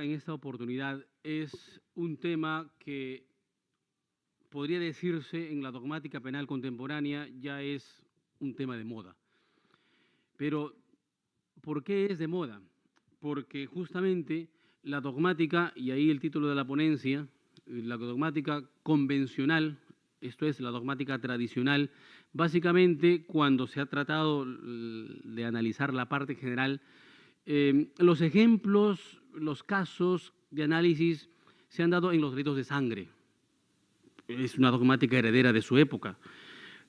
en esta oportunidad es un tema que podría decirse en la dogmática penal contemporánea ya es un tema de moda. Pero, ¿por qué es de moda? Porque justamente la dogmática, y ahí el título de la ponencia, la dogmática convencional, esto es, la dogmática tradicional, básicamente cuando se ha tratado de analizar la parte general, los ejemplos, los casos de análisis se han dado en los delitos de sangre. Es una dogmática heredera de su época.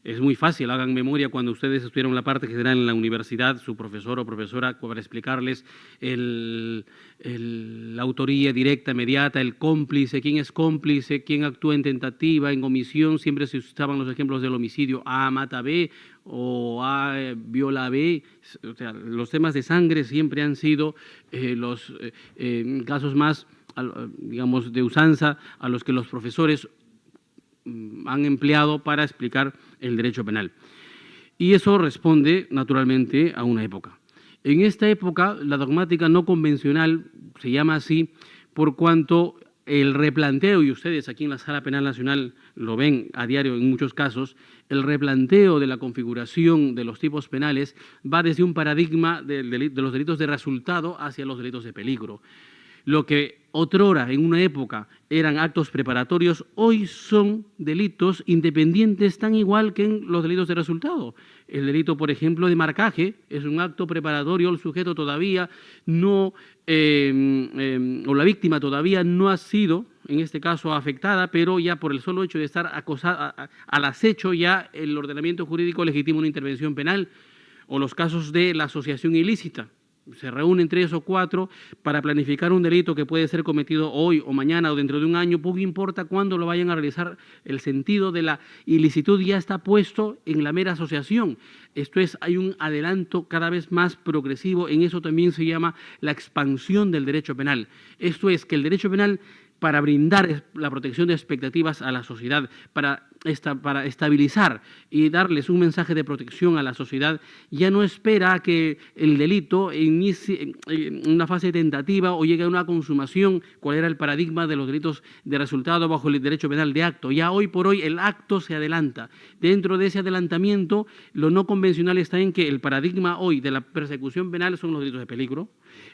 Es muy fácil, hagan memoria cuando ustedes estuvieron la parte general en la universidad, su profesor o profesora, para explicarles la autoría directa, inmediata, el cómplice, quién es cómplice, quién actúa en tentativa, en omisión. Siempre se usaban los ejemplos del homicidio: A mata a B o A viola a B. O sea, los temas de sangre siempre han sido los casos más, digamos, de usanza a los que los profesores han empleado para explicar el derecho penal. Y eso responde, naturalmente, a una época. En esta época, la dogmática no convencional se llama así por cuanto el replanteo, y ustedes aquí en la Sala Penal Nacional lo ven a diario en muchos casos, el replanteo de la configuración de los tipos penales va desde un paradigma de los delitos de resultado hacia los delitos de peligro. Lo que otrora, en una época, eran actos preparatorios, hoy son delitos independientes tan igual que en los delitos de resultado. El delito, por ejemplo, de marcaje es un acto preparatorio, el sujeto todavía no, o la víctima todavía no ha sido, en este caso, afectada, pero ya por el solo hecho de estar acosada, al acecho, ya el ordenamiento jurídico legitima una intervención penal. O los casos de la asociación ilícita. Se reúnen 3 o 4 para planificar un delito que puede ser cometido hoy o mañana o dentro de un año, poco importa cuándo lo vayan a realizar, el sentido de la ilicitud ya está puesto en la mera asociación. Esto es, hay un adelanto cada vez más progresivo, en eso también se llama la expansión del derecho penal. Esto es, que el derecho penal, para brindar la protección de expectativas a la sociedad, para estabilizar y darles un mensaje de protección a la sociedad, ya no espera a que el delito inicie en una fase tentativa o llegue a una consumación, cuál era el paradigma de los delitos de resultado bajo el derecho penal de acto. Ya hoy por hoy el acto se adelanta. Dentro de ese adelantamiento, lo no convencional está en que el paradigma hoy de la persecución penal son los delitos de peligro,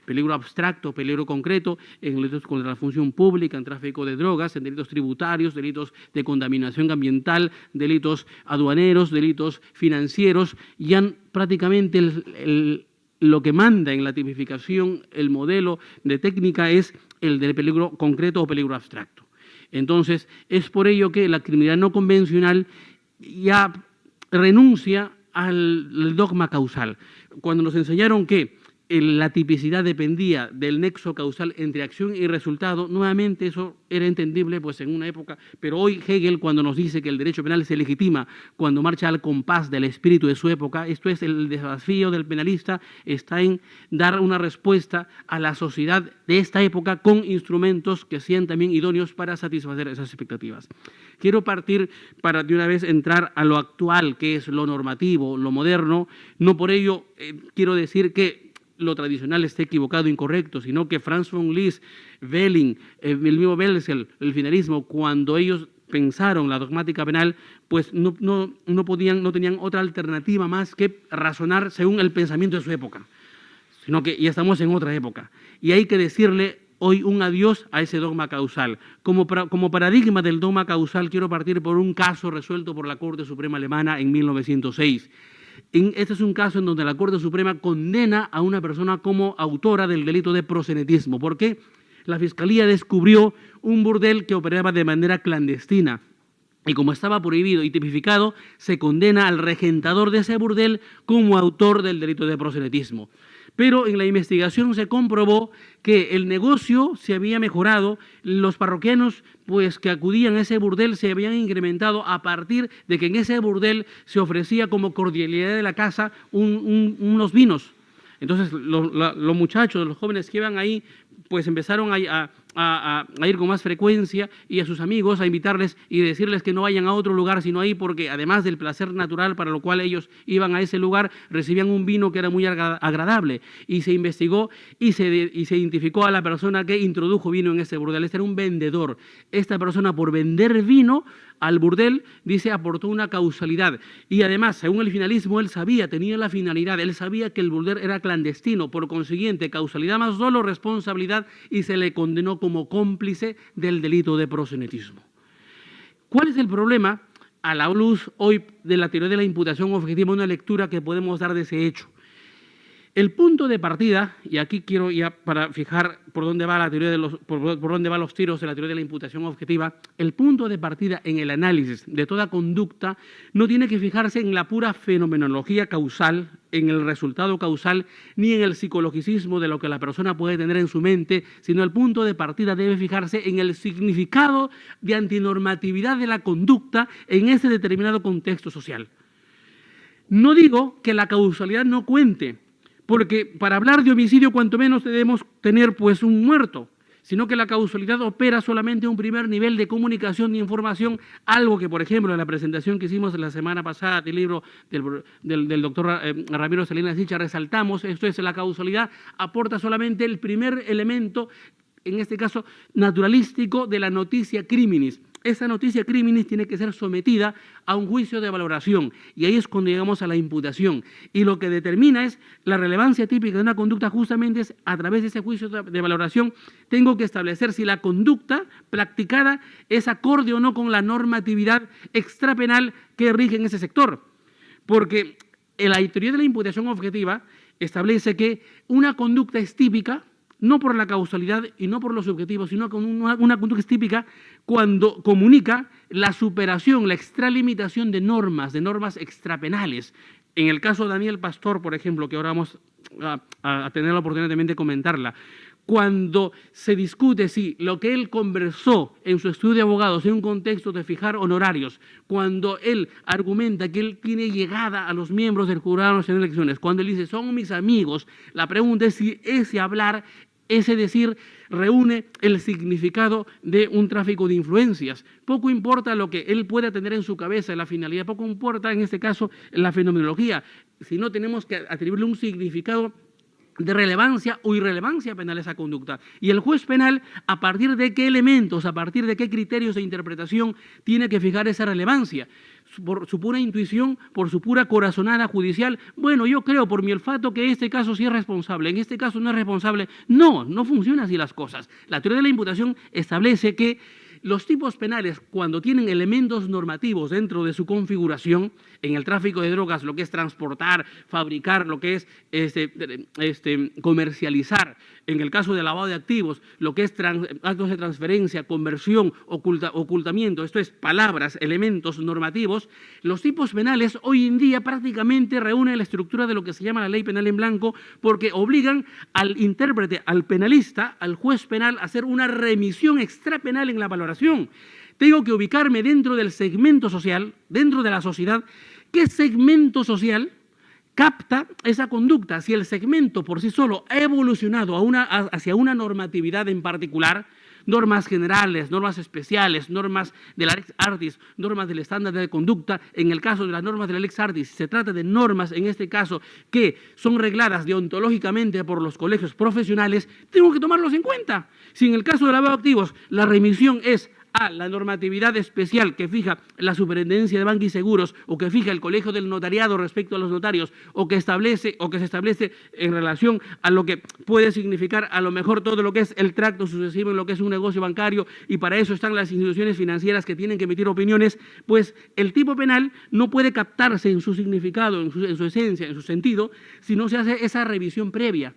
peligro abstracto, peligro concreto, en delitos contra la función pública, en tráfico de drogas, en delitos tributarios, delitos de contaminación ambiental, delitos aduaneros, delitos financieros. Ya prácticamente lo que manda en la tipificación, el modelo de técnica es el del peligro concreto o peligro abstracto. Entonces, es por ello que la criminalidad no convencional ya renuncia al dogma causal. Cuando nos enseñaron que la tipicidad dependía del nexo causal entre acción y resultado, nuevamente eso era entendible pues en una época, pero hoy Hegel, cuando nos dice que el derecho penal se legitima cuando marcha al compás del espíritu de su época, esto es, el desafío del penalista está en dar una respuesta a la sociedad de esta época con instrumentos que sean también idóneos para satisfacer esas expectativas. Quiero partir para de una vez entrar a lo actual, que es lo normativo, lo moderno. No por ello quiero decir que lo tradicional esté equivocado, incorrecto, sino que Franz von Liszt, Welling, el mismo Welzel, el finalismo, cuando ellos pensaron la dogmática penal, pues no tenían otra alternativa más que razonar según el pensamiento de su época, sino que ya estamos en otra época. Y hay que decirle hoy un adiós a ese dogma causal. Como paradigma del dogma causal, quiero partir por un caso resuelto por la Corte Suprema Alemana en 1906. Este es un caso en donde la Corte Suprema condena a una persona como autora del delito de proxenetismo. ¿Por qué? La Fiscalía descubrió un burdel que operaba de manera clandestina. Y como estaba prohibido y tipificado, se condena al regentador de ese burdel como autor del delito de proxenetismo. Pero en la investigación se comprobó que el negocio se había mejorado, los parroquianos pues, que acudían a ese burdel se habían incrementado a partir de que en ese burdel se ofrecía como cordialidad de la casa unos vinos. Entonces los muchachos, los jóvenes que iban ahí, pues empezaron a ir con más frecuencia y a sus amigos a invitarles y decirles que no vayan a otro lugar sino ahí, porque además del placer natural para lo cual ellos iban a ese lugar, recibían un vino que era muy agradable, y se investigó y se identificó a la persona que introdujo vino en ese burdel. Este era un vendedor. Esta persona, por vender vino al burdel, dice, aportó una causalidad. Y además, según el finalismo, él sabía, tenía la finalidad, él sabía que el burdel era clandestino, por consiguiente, causalidad más dolo, responsabilidad, y se le condenó como cómplice del delito de proxenetismo. ¿Cuál es el problema a la luz hoy de la teoría de la imputación objetiva? Una lectura que podemos dar de ese hecho. El punto de partida, y aquí quiero ya para fijar por dónde va la teoría de por dónde van los tiros de la teoría de la imputación objetiva, el punto de partida en el análisis de toda conducta no tiene que fijarse en la pura fenomenología causal, en el resultado causal, ni en el psicologicismo de lo que la persona puede tener en su mente, sino el punto de partida debe fijarse en el significado de antinormatividad de la conducta en ese determinado contexto social. No digo que la causalidad no cuente, porque para hablar de homicidio cuanto menos debemos tener pues un muerto, sino que la causalidad opera solamente a un primer nivel de comunicación de información, algo que, por ejemplo, en la presentación que hicimos la semana pasada del libro del doctor Ramiro Salinas Sicha resaltamos, esto es, la causalidad aporta solamente el primer elemento, en este caso naturalístico, de la noticia criminis. Esa noticia criminis tiene que ser sometida a un juicio de valoración, y ahí es cuando llegamos a la imputación. Y lo que determina es la relevancia típica de una conducta, justamente es a través de ese juicio de valoración tengo que establecer si la conducta practicada es acorde o no con la normatividad extrapenal que rige en ese sector. Porque la teoría de la imputación objetiva establece que una conducta es típica no por la causalidad y no por los subjetivos, sino con una conducta típica cuando comunica la superación, la extralimitación de normas extrapenales. En el caso de Daniel Pastor, por ejemplo, que ahora vamos a tener la oportunidad también de comentarla, cuando se discute si lo que él conversó en su estudio de abogados en un contexto de fijar honorarios, cuando él argumenta que él tiene llegada a los miembros del jurado nacional de elecciones, cuando él dice son mis amigos, la pregunta es si ese hablar, ese decir, reúne el significado de un tráfico de influencias. Poco importa lo que él pueda tener en su cabeza, la finalidad, poco importa en este caso la fenomenología, sino tenemos que atribuirle un significado de relevancia o irrelevancia penal a esa conducta. Y el juez penal, a partir de qué elementos, a partir de qué criterios de interpretación, tiene que fijar esa relevancia. Por su pura intuición, por su pura corazonada judicial, bueno, yo creo por mi olfato que este caso sí es responsable, en este caso no es responsable. No, no funciona así las cosas. La teoría de la imputación establece que los tipos penales, cuando tienen elementos normativos dentro de su configuración, en el tráfico de drogas, lo que es transportar, fabricar, lo que es comercializar, en el caso de lavado de activos, lo que es actos de transferencia, conversión, ocultamiento, esto es palabras, elementos normativos, los tipos penales hoy en día prácticamente reúnen la estructura de lo que se llama la ley penal en blanco, porque obligan al intérprete, al penalista, al juez penal, a hacer una remisión extrapenal en la valoración. Tengo que ubicarme dentro del segmento social, dentro de la sociedad. ¿Qué segmento social capta esa conducta? Si el segmento por sí solo ha evolucionado hacia una normatividad en particular, normas generales, normas especiales, normas de la Lex Artis, normas del estándar de conducta. En el caso de las normas de la Lex Artis, se trata de normas, en este caso, que son regladas deontológicamente por los colegios profesionales, tengo que tomarlos en cuenta. Si en el caso de lavado de activos, la remisión es a la normatividad especial que fija la Superintendencia de Banca y Seguros, o que fija el Colegio del Notariado respecto a los notarios, o que se establece en relación a lo que puede significar a lo mejor todo lo que es el tracto sucesivo en lo que es un negocio bancario, y para eso están las instituciones financieras que tienen que emitir opiniones, pues el tipo penal no puede captarse en su significado, en su esencia, en su sentido, si no se hace esa revisión previa.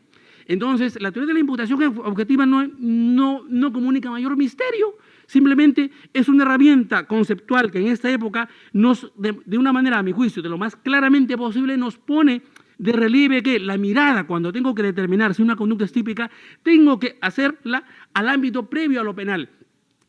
Entonces, la teoría de la imputación objetiva no comunica mayor misterio. Simplemente es una herramienta conceptual que en esta época de una manera, a mi juicio, de lo más claramente posible, nos pone de relieve que la mirada, cuando tengo que determinar si una conducta es típica, tengo que hacerla al ámbito previo a lo penal.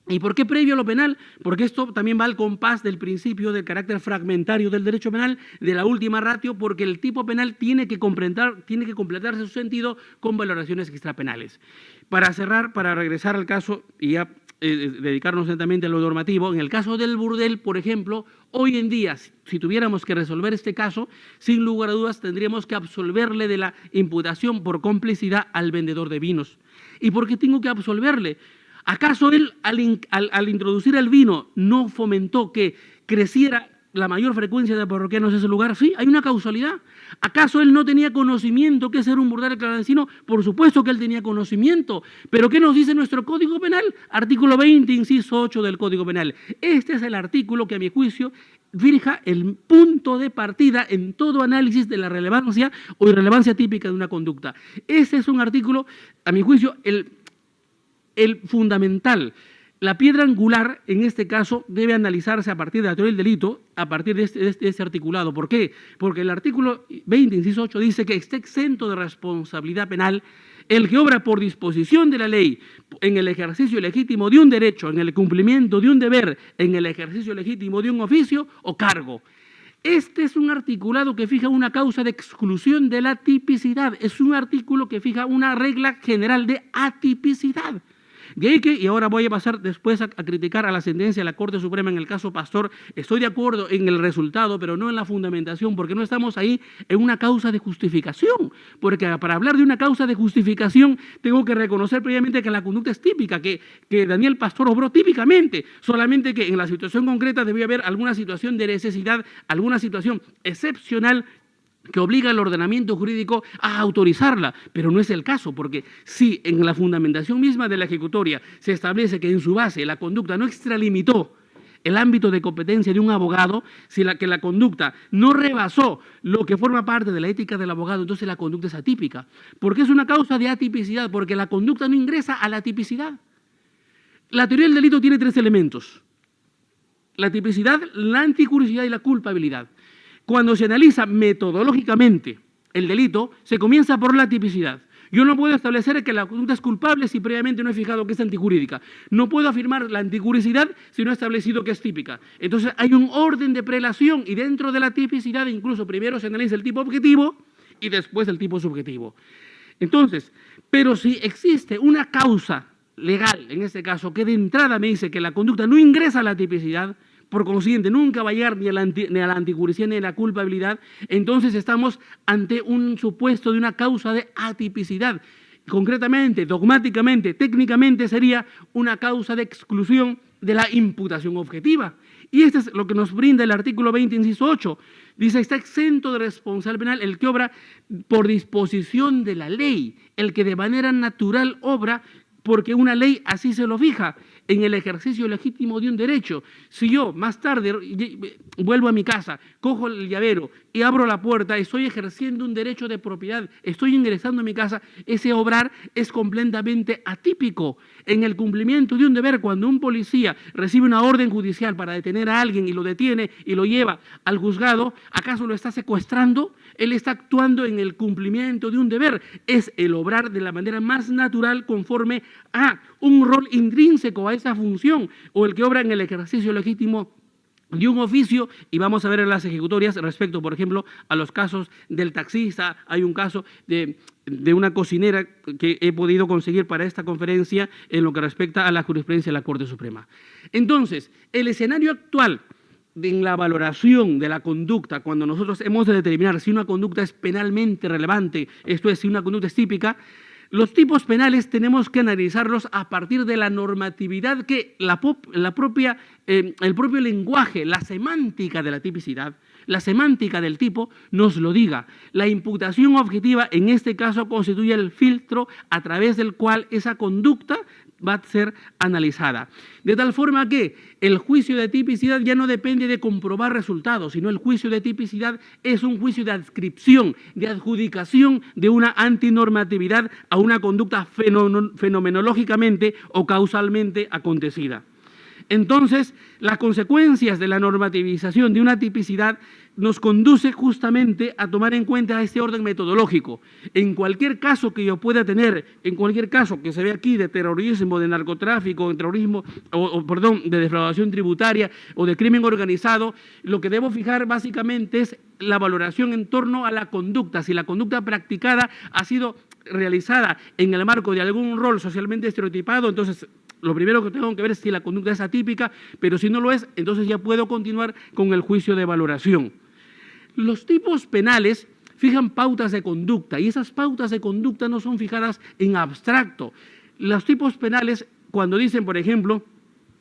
¿Y por qué previo a lo penal? Porque esto también va al compás del principio del carácter fragmentario del derecho penal, de la última ratio, porque el tipo penal tiene que completarse su sentido con valoraciones extrapenales. Para cerrar, para regresar al caso y ya dedicarnos netamente a lo normativo, en el caso del burdel, por ejemplo, hoy en día, si tuviéramos que resolver este caso, sin lugar a dudas tendríamos que absolverle de la imputación por complicidad al vendedor de vinos. ¿Y por qué tengo que absolverle? ¿Acaso él, al introducir el vino, no fomentó que creciera la mayor frecuencia de parroquianos en ese lugar? Sí, hay una causalidad. ¿Acaso él no tenía conocimiento que ser un burdel clandestino? Por supuesto que él tenía conocimiento. ¿Pero qué nos dice nuestro Código Penal? Artículo 20, inciso 8 del Código Penal. Este es el artículo que, a mi juicio, fija el punto de partida en todo análisis de la relevancia o irrelevancia típica de una conducta. Este es un artículo, a mi juicio, el fundamental. La piedra angular, en este caso, debe analizarse a partir de la teoría del delito, a partir de este articulado. ¿Por qué? Porque el artículo 20, inciso 8, dice que está exento de responsabilidad penal el que obra por disposición de la ley en el ejercicio legítimo de un derecho, en el cumplimiento de un deber, en el ejercicio legítimo de un oficio o cargo. Este es un articulado que fija una causa de exclusión de la tipicidad. Es un artículo que fija una regla general de atipicidad. De ahí que, y ahora voy a pasar después a criticar a la sentencia de la Corte Suprema en el caso Pastor, estoy de acuerdo en el resultado, pero no en la fundamentación, porque no estamos ahí en una causa de justificación. Porque para hablar de una causa de justificación, tengo que reconocer previamente que la conducta es típica, que Daniel Pastor obró típicamente, solamente que en la situación concreta debía haber alguna situación de necesidad, alguna situación excepcional que obliga al ordenamiento jurídico a autorizarla, pero no es el caso, porque si en la fundamentación misma de la ejecutoria se establece que en su base la conducta no extralimitó el ámbito de competencia de un abogado, si la conducta no rebasó lo que forma parte de la ética del abogado, entonces la conducta es atípica. ¿Por qué es una causa de atipicidad? Porque la conducta no ingresa a la tipicidad. La teoría del delito tiene tres elementos: la tipicidad, la anticuriosidad y la culpabilidad. Cuando se analiza metodológicamente el delito, se comienza por la tipicidad. Yo no puedo establecer que la conducta es culpable si previamente no he fijado que es antijurídica. No puedo afirmar la anticuricidad si no he establecido que es típica. Entonces hay un orden de prelación y dentro de la tipicidad incluso primero se analiza el tipo objetivo y después el tipo subjetivo. Entonces, pero si existe una causa legal, en este caso, que de entrada me dice que la conducta no ingresa a la tipicidad, por consiguiente nunca va a llegar ni a la anticuricidad ni a la culpabilidad, entonces estamos ante un supuesto de una causa de atipicidad. Concretamente, dogmáticamente, técnicamente sería una causa de exclusión de la imputación objetiva. Y esto es lo que nos brinda el artículo 20, inciso 8. Dice, está exento de responsabilidad penal el que obra por disposición de la ley, el que de manera natural obra porque una ley así se lo fija, en el ejercicio legítimo de un derecho. Si yo más tarde vuelvo a mi casa, cojo el llavero y abro la puerta, estoy ejerciendo un derecho de propiedad, estoy ingresando a mi casa, ese obrar es completamente atípico. En el cumplimiento de un deber, cuando un policía recibe una orden judicial para detener a alguien y lo detiene y lo lleva al juzgado, ¿acaso lo está secuestrando? Él está actuando en el cumplimiento de un deber. Es el obrar de la manera más natural conforme a un rol intrínseco a esa función, o el que obra en el ejercicio legítimo de un oficio. Y vamos a ver en las ejecutorias respecto, por ejemplo, a los casos del taxista. Hay un caso de una cocinera que he podido conseguir para esta conferencia en lo que respecta a la jurisprudencia de la Corte Suprema. Entonces, el escenario actual en la valoración de la conducta, cuando nosotros hemos de determinar si una conducta es penalmente relevante, esto es, si una conducta es típica, los tipos penales tenemos que analizarlos a partir de la normatividad que el propio lenguaje, la semántica de la tipicidad, la semántica del tipo nos lo diga. La imputación objetiva en este caso constituye el filtro a través del cual esa conducta va a ser analizada. De tal forma que el juicio de tipicidad ya no depende de comprobar resultados, sino el juicio de tipicidad es un juicio de adscripción, de adjudicación de una antinormatividad a una conducta fenomenológicamente o causalmente acontecida. Entonces, las consecuencias de la normativización de una tipicidad nos conduce justamente a tomar en cuenta este orden metodológico. En cualquier caso que yo pueda tener, en cualquier caso que se ve aquí de terrorismo, de narcotráfico, de terrorismo, de defraudación tributaria o de crimen organizado, lo que debo fijar básicamente es la valoración en torno a la conducta. Si la conducta practicada ha sido realizada en el marco de algún rol socialmente estereotipado, entonces lo primero que tengo que ver es si la conducta es atípica, pero si no lo es, entonces ya puedo continuar con el juicio de valoración. Los tipos penales fijan pautas de conducta y esas pautas de conducta no son fijadas en abstracto. Los tipos penales, cuando dicen, por ejemplo,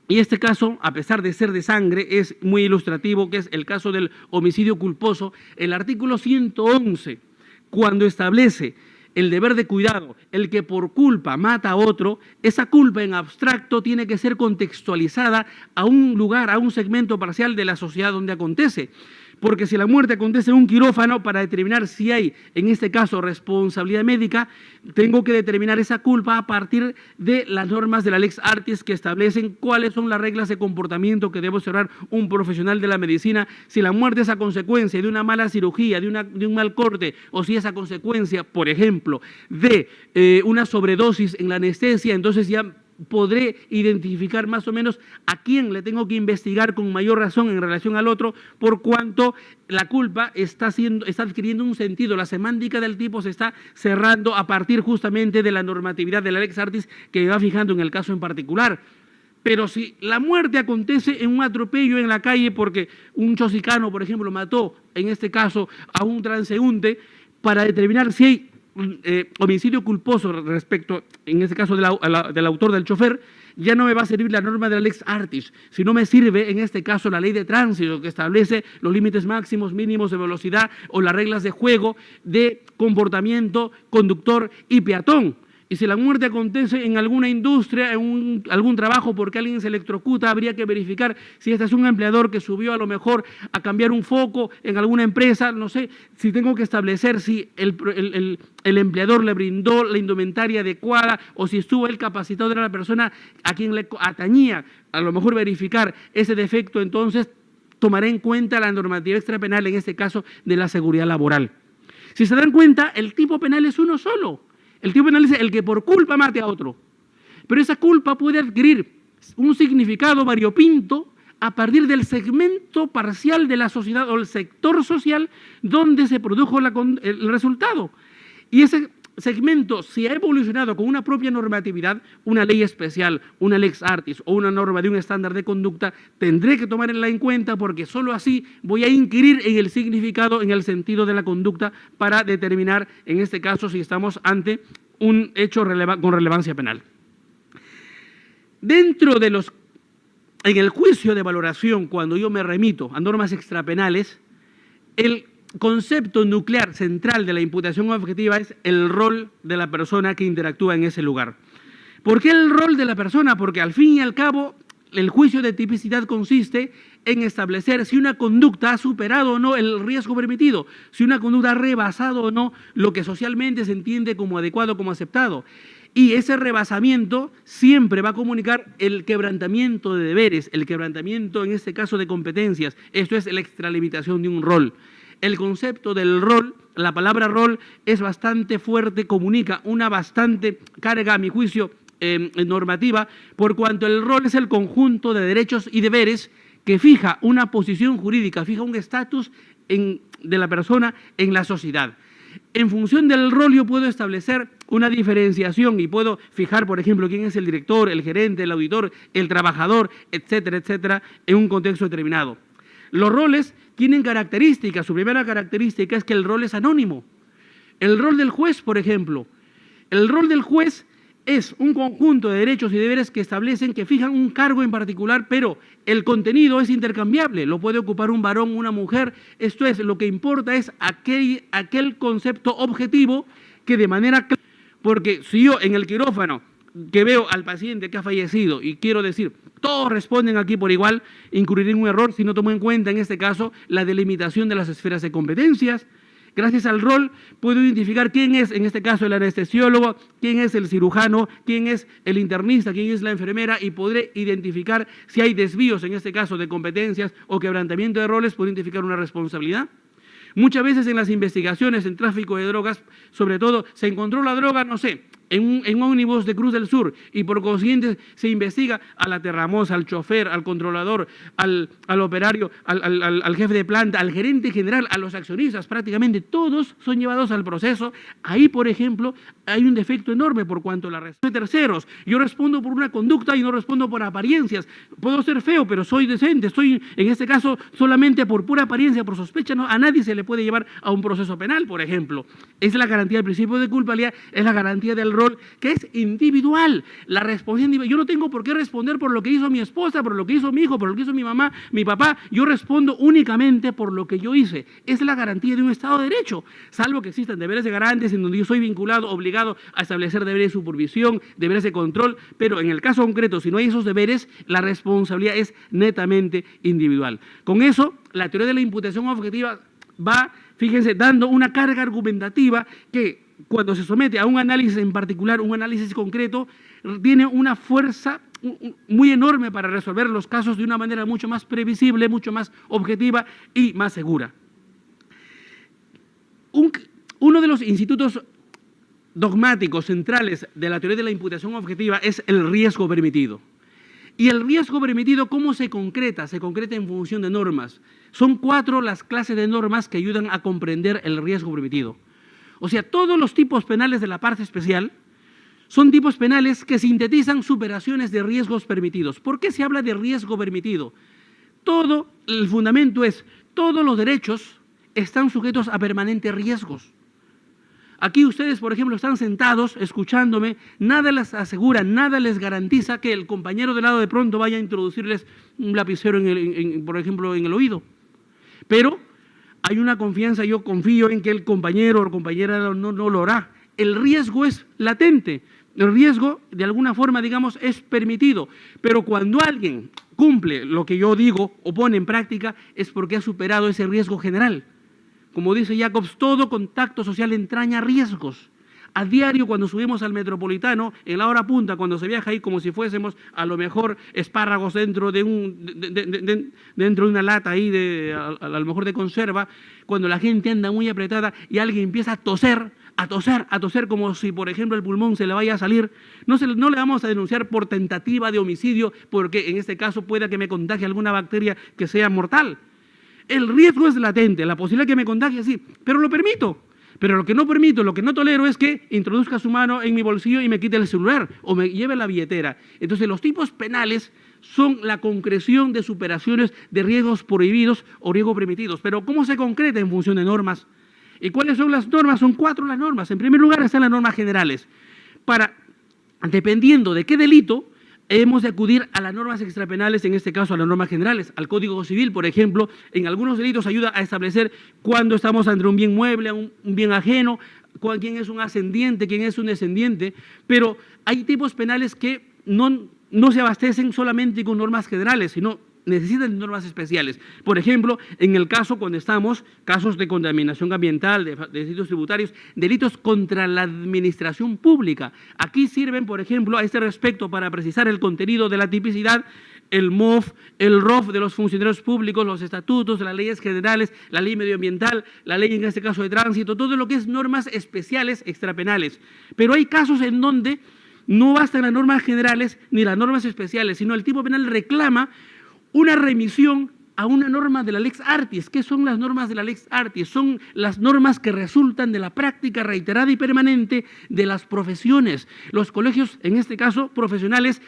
y este caso, a pesar de ser de sangre, es muy ilustrativo, que es el caso del homicidio culposo, el artículo 111, cuando establece el deber de cuidado, el que por culpa mata a otro, esa culpa en abstracto tiene que ser contextualizada a un lugar, a un segmento parcial de la sociedad donde acontece. Porque si la muerte acontece en un quirófano, para determinar si hay, en este caso, responsabilidad médica, tengo que determinar esa culpa a partir de las normas de la Lex Artis que establecen cuáles son las reglas de comportamiento que debe observar un profesional de la medicina. Si la muerte es a consecuencia de una mala cirugía, de un mal corte, o si es a consecuencia, por ejemplo, de una sobredosis en la anestesia, entonces ya podré identificar más o menos a quién le tengo que investigar con mayor razón en relación al otro, por cuanto la culpa está adquiriendo un sentido, la semántica del tipo se está cerrando a partir justamente de la normatividad de la Lex Artis que va fijando en el caso en particular. Pero si la muerte acontece en un atropello en la calle porque un chosicano, por ejemplo, mató, en este caso, a un transeúnte, para determinar si hay homicidio culposo respecto, en este caso, del autor del chofer, ya no me va a servir la norma de la Lex Artis, sino me sirve, en este caso, la ley de tránsito que establece los límites máximos, mínimos de velocidad o las reglas de juego de comportamiento, conductor y peatón. Y si la muerte acontece en alguna industria, en algún trabajo porque alguien se electrocuta, habría que verificar si este es un empleador que subió a lo mejor a cambiar un foco en alguna empresa, no sé, si tengo que establecer si el empleador le brindó la indumentaria adecuada o si estuvo él capacitado, era la persona a quien le atañía, a lo mejor verificar ese defecto, entonces tomaré en cuenta la normativa extrapenal, en este caso de la seguridad laboral. Si se dan cuenta, el tipo penal es uno solo. El tipo penal dice el que por culpa mate a otro. Pero esa culpa puede adquirir un significado variopinto a partir del segmento parcial de la sociedad o el sector social donde se produjo el resultado. Y ese segmento, si ha evolucionado con una propia normatividad, una ley especial, una Lex Artis o una norma de un estándar de conducta, tendré que tomarla en cuenta porque solo así voy a inquirir en el significado, en el sentido de la conducta para determinar, en este caso, si estamos ante un hecho con relevancia penal. En el juicio de valoración, cuando yo me remito a normas extrapenales, el concepto nuclear central de la imputación objetiva es el rol de la persona que interactúa en ese lugar. ¿Por qué el rol de la persona? Porque al fin y al cabo el juicio de tipicidad consiste en establecer si una conducta ha superado o no el riesgo permitido, si una conducta ha rebasado o no lo que socialmente se entiende como adecuado, como aceptado. Y ese rebasamiento siempre va a comunicar el quebrantamiento de deberes, el quebrantamiento en este caso de competencias. Esto es la extralimitación de un rol. El concepto del rol, la palabra rol es bastante fuerte, comunica una bastante carga, a mi juicio, normativa, por cuanto el rol es el conjunto de derechos y deberes que fija una posición jurídica, fija un estatus de la persona en la sociedad. En función del rol yo puedo establecer una diferenciación y puedo fijar, por ejemplo, quién es el director, el gerente, el auditor, el trabajador, etcétera, etcétera, en un contexto determinado. Los roles tienen características. Su primera característica es que el rol es anónimo. El rol del juez, por ejemplo. El rol del juez es un conjunto de derechos y deberes que establecen, que fijan un cargo en particular, pero el contenido es intercambiable. Lo puede ocupar un varón, una mujer. Esto es, lo que importa es aquel concepto objetivo que de manera clara, porque si yo en el quirófano que veo al paciente que ha fallecido y quiero decir, todos responden aquí por igual, incurriré en un error si no tomo en cuenta en este caso la delimitación de las esferas de competencias. Gracias al rol puedo identificar quién es, en este caso, el anestesiólogo, quién es el cirujano, quién es el internista, quién es la enfermera, y podré identificar si hay desvíos, en este caso, de competencias o quebrantamiento de roles, puedo identificar una responsabilidad. Muchas veces en las investigaciones en tráfico de drogas, sobre todo, se encontró la droga, no sé, en un ómnibus de Cruz del Sur, y por consiguiente se investiga a la terramoza, al chofer, al controlador, al operario, al jefe de planta, al gerente general, a los accionistas, prácticamente todos son llevados al proceso. Ahí, por ejemplo, hay un defecto enorme por cuanto a la respuesta de terceros. Yo respondo por una conducta y no respondo por apariencias. Puedo ser feo, pero soy decente. Estoy, en este caso, solamente por pura apariencia, por sospecha, no, a nadie se le puede llevar a un proceso penal, por ejemplo. Es la garantía del principio de culpabilidad, es la garantía del rol, que es individual. La responsabilidad, yo no tengo por qué responder por lo que hizo mi esposa, por lo que hizo mi hijo, por lo que hizo mi mamá, mi papá. Yo respondo únicamente por lo que yo hice. Es la garantía de un Estado de Derecho, salvo que existan deberes de garantes en donde yo soy vinculado, obligado a establecer deberes de supervisión, deberes de control, pero en el caso concreto, si no hay esos deberes, la responsabilidad es netamente individual. Con eso, la teoría de la imputación objetiva va, fíjense, dando una carga argumentativa que, cuando se somete a un análisis en particular, un análisis concreto, tiene una fuerza muy enorme para resolver los casos de una manera mucho más previsible, mucho más objetiva y más segura. Uno de los institutos dogmáticos centrales de la teoría de la imputación objetiva es el riesgo permitido. Y el riesgo permitido, ¿cómo se concreta? Se concreta en función de normas. Son 4 las clases de normas que ayudan a comprender el riesgo permitido. O sea, todos los tipos penales de la parte especial son tipos penales que sintetizan superaciones de riesgos permitidos. ¿Por qué se habla de riesgo permitido? El fundamento es, todos los derechos están sujetos a permanentes riesgos. Aquí ustedes, por ejemplo, están sentados escuchándome, nada les asegura, nada les garantiza que el compañero de lado de pronto vaya a introducirles un lapicero, por ejemplo, en el oído. Pero hay una confianza, yo confío en que el compañero o compañera no lo hará. El riesgo es latente, el riesgo de alguna forma, digamos, es permitido, pero cuando alguien cumple lo que yo digo o pone en práctica es porque ha superado ese riesgo general. Como dice Jacobs, todo contacto social entraña riesgos. A diario, cuando subimos al Metropolitano, en la hora punta, cuando se viaja ahí como si fuésemos a lo mejor espárragos dentro de una lata ahí, a lo mejor de conserva, cuando la gente anda muy apretada y alguien empieza a toser como si, por ejemplo, el pulmón se le vaya a salir, no le vamos a denunciar por tentativa de homicidio, porque en este caso pueda que me contagie alguna bacteria que sea mortal. El riesgo es latente, la posibilidad de que me contagie, sí, pero lo permito. Pero lo que no permito, lo que no tolero es que introduzca su mano en mi bolsillo y me quite el celular o me lleve la billetera. Entonces, los tipos penales son la concreción de superaciones de riesgos prohibidos o riesgos permitidos. Pero ¿cómo se concreta? En función de normas. ¿Y cuáles son las normas? Son 4 las normas. En primer lugar están las normas generales. Dependiendo de qué delito, hemos de acudir a las normas extrapenales, en este caso a las normas generales, al Código Civil, por ejemplo. En algunos delitos ayuda a establecer cuándo estamos ante un bien mueble, un bien ajeno, quién es un ascendiente, quién es un descendiente, pero hay tipos penales que no se abastecen solamente con normas generales, sino necesitan normas especiales. Por ejemplo, en el caso cuando estamos, casos de contaminación ambiental, de delitos tributarios, delitos contra la administración pública. Aquí sirven, por ejemplo, a este respecto, para precisar el contenido de la tipicidad, el MOF, el ROF de los funcionarios públicos, los estatutos, las leyes generales, la ley medioambiental, la ley en este caso de tránsito, todo lo que es normas especiales extrapenales. Pero hay casos en donde no bastan las normas generales ni las normas especiales, sino el tipo penal reclama una remisión a una norma de la Lex Artis. ¿Qué son las normas de la Lex Artis? Son las normas que resultan de la práctica reiterada y permanente de las profesiones. Los colegios, en este caso profesionales,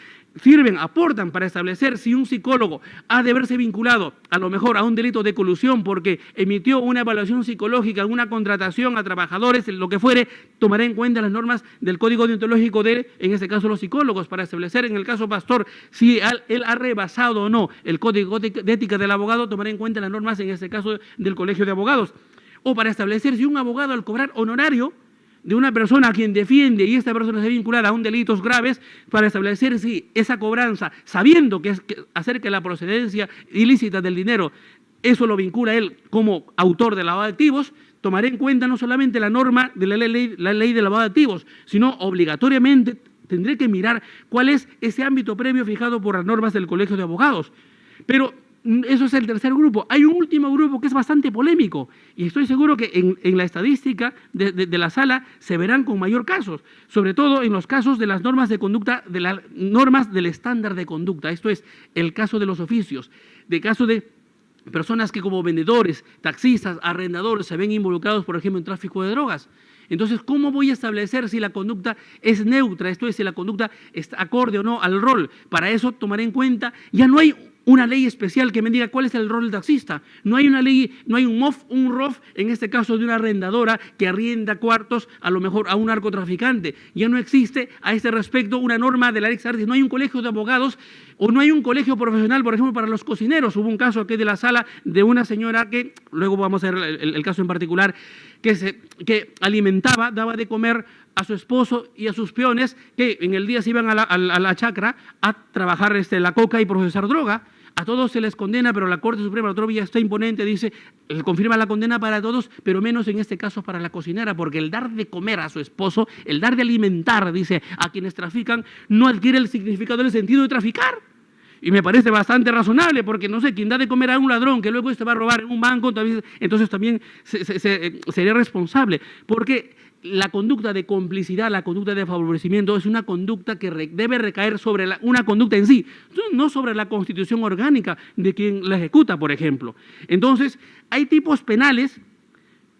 aportan para establecer si un psicólogo ha de verse vinculado a lo mejor a un delito de colusión porque emitió una evaluación psicológica, una contratación a trabajadores, lo que fuere, tomará en cuenta las normas del Código Deontológico en este caso, los psicólogos, para establecer, en el caso Pastor, si él ha rebasado o no el Código de Ética del abogado, tomará en cuenta las normas, en este caso, del Colegio de Abogados. O para establecer si un abogado, al cobrar honorario de una persona a quien defiende y esta persona se vincula a un delitos graves, para establecer si esa cobranza, sabiendo que es acerca de la procedencia ilícita del dinero, eso lo vincula a él como autor de lavado de activos, tomaré en cuenta no solamente la norma de la ley de lavado de activos, sino obligatoriamente tendré que mirar cuál es ese ámbito previo fijado por las normas del Colegio de Abogados. Pero eso es el tercer grupo. Hay un último grupo que es bastante polémico y estoy seguro que en la estadística de la sala se verán con mayor casos, sobre todo en los casos de las normas de conducta, de las normas del estándar de conducta. Esto es el caso de los oficios, de caso de personas que como vendedores, taxistas, arrendadores se ven involucrados, por ejemplo, en tráfico de drogas. Entonces, ¿cómo voy a establecer si la conducta es neutra? Esto es, si la conducta está acorde o no al rol. Para eso tomaré en cuenta, ya no hay una ley especial que me diga cuál es el rol del taxista. No hay una ley, no hay un MOF, un ROF, en este caso de una arrendadora que arrienda cuartos a lo mejor a un narcotraficante. Ya no existe a este respecto una norma de la Lex Artis. No hay un colegio de abogados o no hay un colegio profesional, por ejemplo, para los cocineros. Hubo un caso aquí de la sala de una señora que, luego vamos a ver el caso en particular, que alimentaba, daba de comer a su esposo y a sus peones que en el día se iban a la chacra a trabajar la coca y procesar droga. A todos se les condena, pero la Corte Suprema, la otra vía está imponente, dice, confirma la condena para todos, pero menos en este caso para la cocinera, porque el dar de comer a su esposo, el dar de alimentar, dice, a quienes trafican, no adquiere el significado del sentido de traficar. Y me parece bastante razonable, porque no sé, quien da de comer a un ladrón que luego va a robar en un banco, entonces también sería responsable, porque la conducta de complicidad, la conducta de favorecimiento es una conducta que debe recaer sobre una conducta en sí, no sobre la constitución orgánica de quien la ejecuta, por ejemplo. Entonces, hay tipos penales,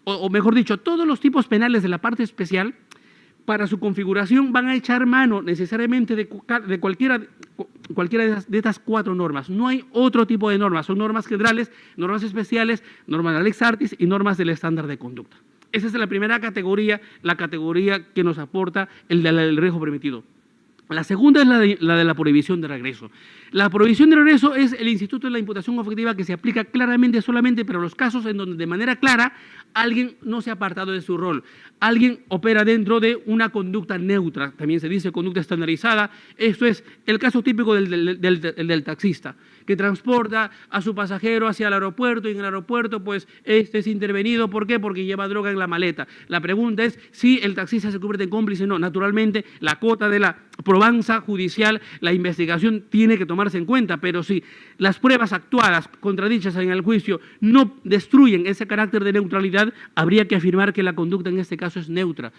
o mejor dicho, todos los tipos penales de la parte especial, para su configuración van a echar mano necesariamente de cualquiera de estas cuatro normas. No hay otro tipo de normas, son normas generales, normas especiales, normas de la Lex Artis y normas del estándar de conducta. Esa es la primera categoría, la categoría que nos aporta el del riesgo permitido. La segunda es la de la prohibición de regreso. La prohibición de regreso es el instituto de la imputación objetiva que se aplica claramente solamente para los casos en donde de manera clara alguien no se ha apartado de su rol, alguien opera dentro de una conducta neutra, también se dice conducta estandarizada. Esto es el caso típico del taxista, que transporta a su pasajero hacia el aeropuerto y en el aeropuerto pues este es intervenido. ¿Por qué? Porque lleva droga en la maleta. La pregunta es si el taxista se convierte en cómplice o no. Naturalmente, la cuota de la probanza judicial, la investigación tiene que tomarse en cuenta, pero si las pruebas actuadas, contradichas en el juicio, no destruyen ese carácter de neutralidad, habría que afirmar que la conducta en este caso es neutra.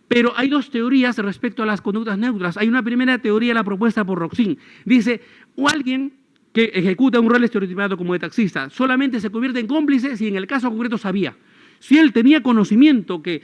Pero hay dos teorías respecto a las conductas neutras. Hay una primera teoría, la propuesta por Roxin. Dice, o alguien que ejecuta un rol estereotipado como de taxista solamente se convierte en cómplice si en el caso concreto sabía. Si él tenía conocimiento que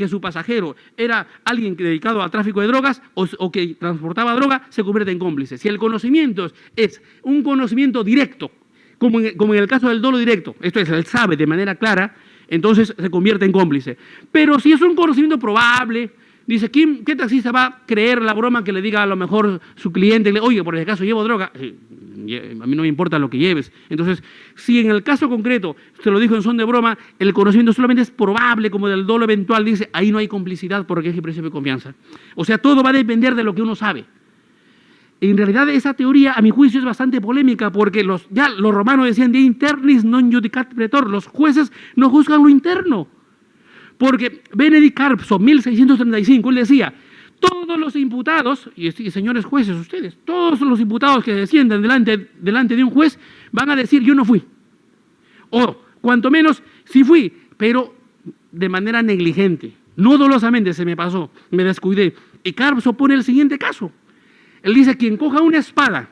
su pasajero era alguien dedicado al tráfico de drogas o que transportaba droga, se convierte en cómplice. Si el conocimiento es un conocimiento directo, como en el caso del dolo directo, esto es, él sabe de manera clara, entonces se convierte en cómplice. Pero si es un conocimiento probable, dice, ¿qué taxista va a creer la broma que le diga a lo mejor su cliente, oye, por el caso llevo droga? A mí no me importa lo que lleves. Entonces, si en el caso concreto, se lo dijo en son de broma, el conocimiento solamente es probable, como del dolo eventual, dice, ahí no hay complicidad porque es el principio de confianza. O sea, todo va a depender de lo que uno sabe. En realidad, esa teoría, a mi juicio, es bastante polémica porque los romanos decían de internis non judicat praetor, los jueces no juzgan lo interno. Porque Benedict Carpso, 1635, él decía, todos los imputados, y señores jueces ustedes, todos los imputados que se sientan delante de un juez van a decir yo no fui. O cuanto menos sí fui, pero de manera negligente, no dolosamente se me pasó, me descuidé. Y Carpso pone el siguiente caso. Él dice, quien coja una espada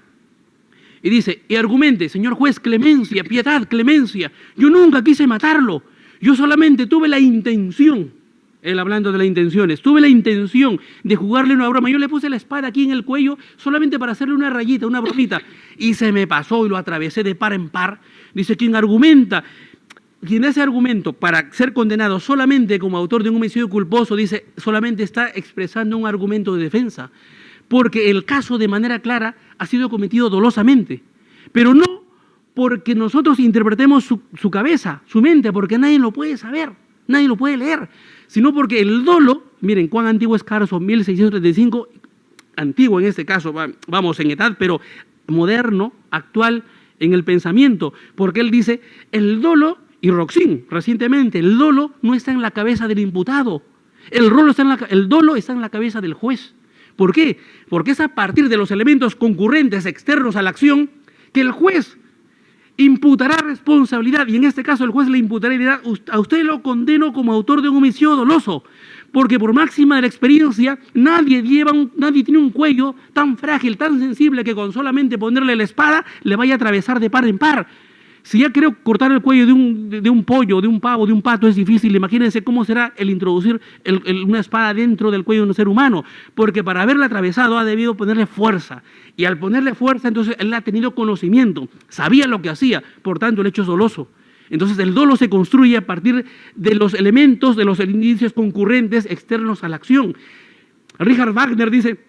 y dice, y argumente, señor juez, clemencia, piedad, clemencia, yo nunca quise matarlo, yo solamente tuve la intención, él hablando de las intenciones, tuve la intención de jugarle una broma, yo le puse la espada aquí en el cuello solamente para hacerle una rayita, una bromita, y se me pasó y lo atravesé de par en par. Dice, quien hace argumento para ser condenado solamente como autor de un homicidio culposo, dice, solamente está expresando un argumento de defensa, porque el caso de manera clara ha sido cometido dolosamente, pero no porque nosotros interpretemos su cabeza, su mente, porque nadie lo puede saber, nadie lo puede leer, sino porque el dolo, miren cuán antiguo es Carpso, 1635, antiguo en este caso, vamos en edad, pero moderno, actual en el pensamiento, porque él dice, el dolo y Roxin recientemente, el dolo no está en la cabeza del imputado, el dolo está en la cabeza del juez. ¿Por qué? Porque es a partir de los elementos concurrentes externos a la acción que el juez imputará responsabilidad, y en este caso el juez le imputará y dirá: a usted lo condeno como autor de un homicidio doloso, porque por máxima de la experiencia nadie tiene un cuello tan frágil, tan sensible, que con solamente ponerle la espada le vaya a atravesar de par en par. Si ya creo cortar el cuello de un pollo, de un pavo, de un pato es difícil, imagínense cómo será el introducir una espada dentro del cuello de un ser humano, porque para haberla atravesado ha debido ponerle fuerza, y al ponerle fuerza entonces él ha tenido conocimiento, sabía lo que hacía, por tanto el hecho es doloso. Entonces el dolo se construye a partir de los elementos, de los indicios concurrentes externos a la acción. Richard Wagner dice: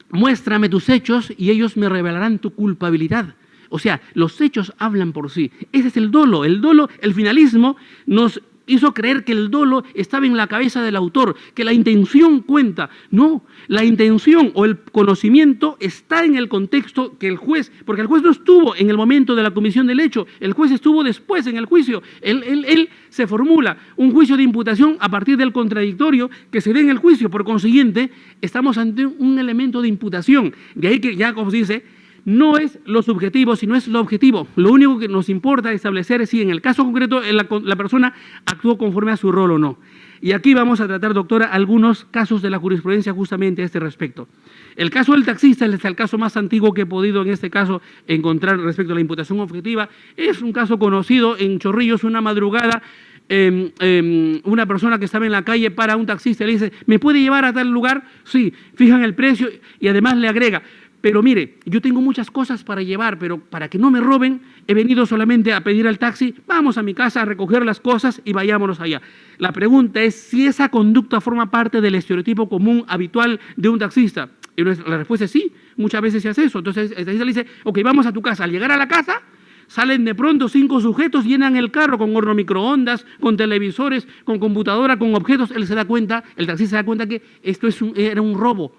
muéstrame tus hechos y ellos me revelarán tu culpabilidad. O sea, los hechos hablan por sí. Ese es el dolo. El finalismo nos hizo creer que el dolo estaba en la cabeza del autor, que la intención cuenta. No, la intención o el conocimiento está en el contexto que el juez, porque el juez no estuvo en el momento de la comisión del hecho, el juez estuvo después en el juicio. Él se formula un juicio de imputación a partir del contradictorio que se dé en el juicio. Por consiguiente, estamos ante un elemento de imputación. De ahí que Jacobs dice: no es lo subjetivo, sino es lo objetivo. Lo único que nos importa establecer es si en el caso concreto la persona actuó conforme a su rol o no. Y aquí vamos a tratar, doctora, algunos casos de la jurisprudencia justamente a este respecto. El caso del taxista es el caso más antiguo que he podido en este caso encontrar respecto a la imputación objetiva. Es un caso conocido en Chorrillos. Una madrugada, una persona que estaba en la calle para un taxista y le dice: ¿me puede llevar a tal lugar? Sí, fijan el precio y además le agrega: pero mire, yo tengo muchas cosas para llevar, pero para que no me roben, he venido solamente a pedir al taxi, vamos a mi casa a recoger las cosas y vayámonos allá. La pregunta es si esa conducta forma parte del estereotipo común habitual de un taxista. Y la respuesta es sí, muchas veces se hace eso. Entonces el taxista le dice: ok, vamos a tu casa. Al llegar a la casa, salen de pronto 5 sujetos, llenan el carro con horno microondas, con televisores, con computadora, con objetos. Él se da cuenta, el taxista se da cuenta que esto era un robo.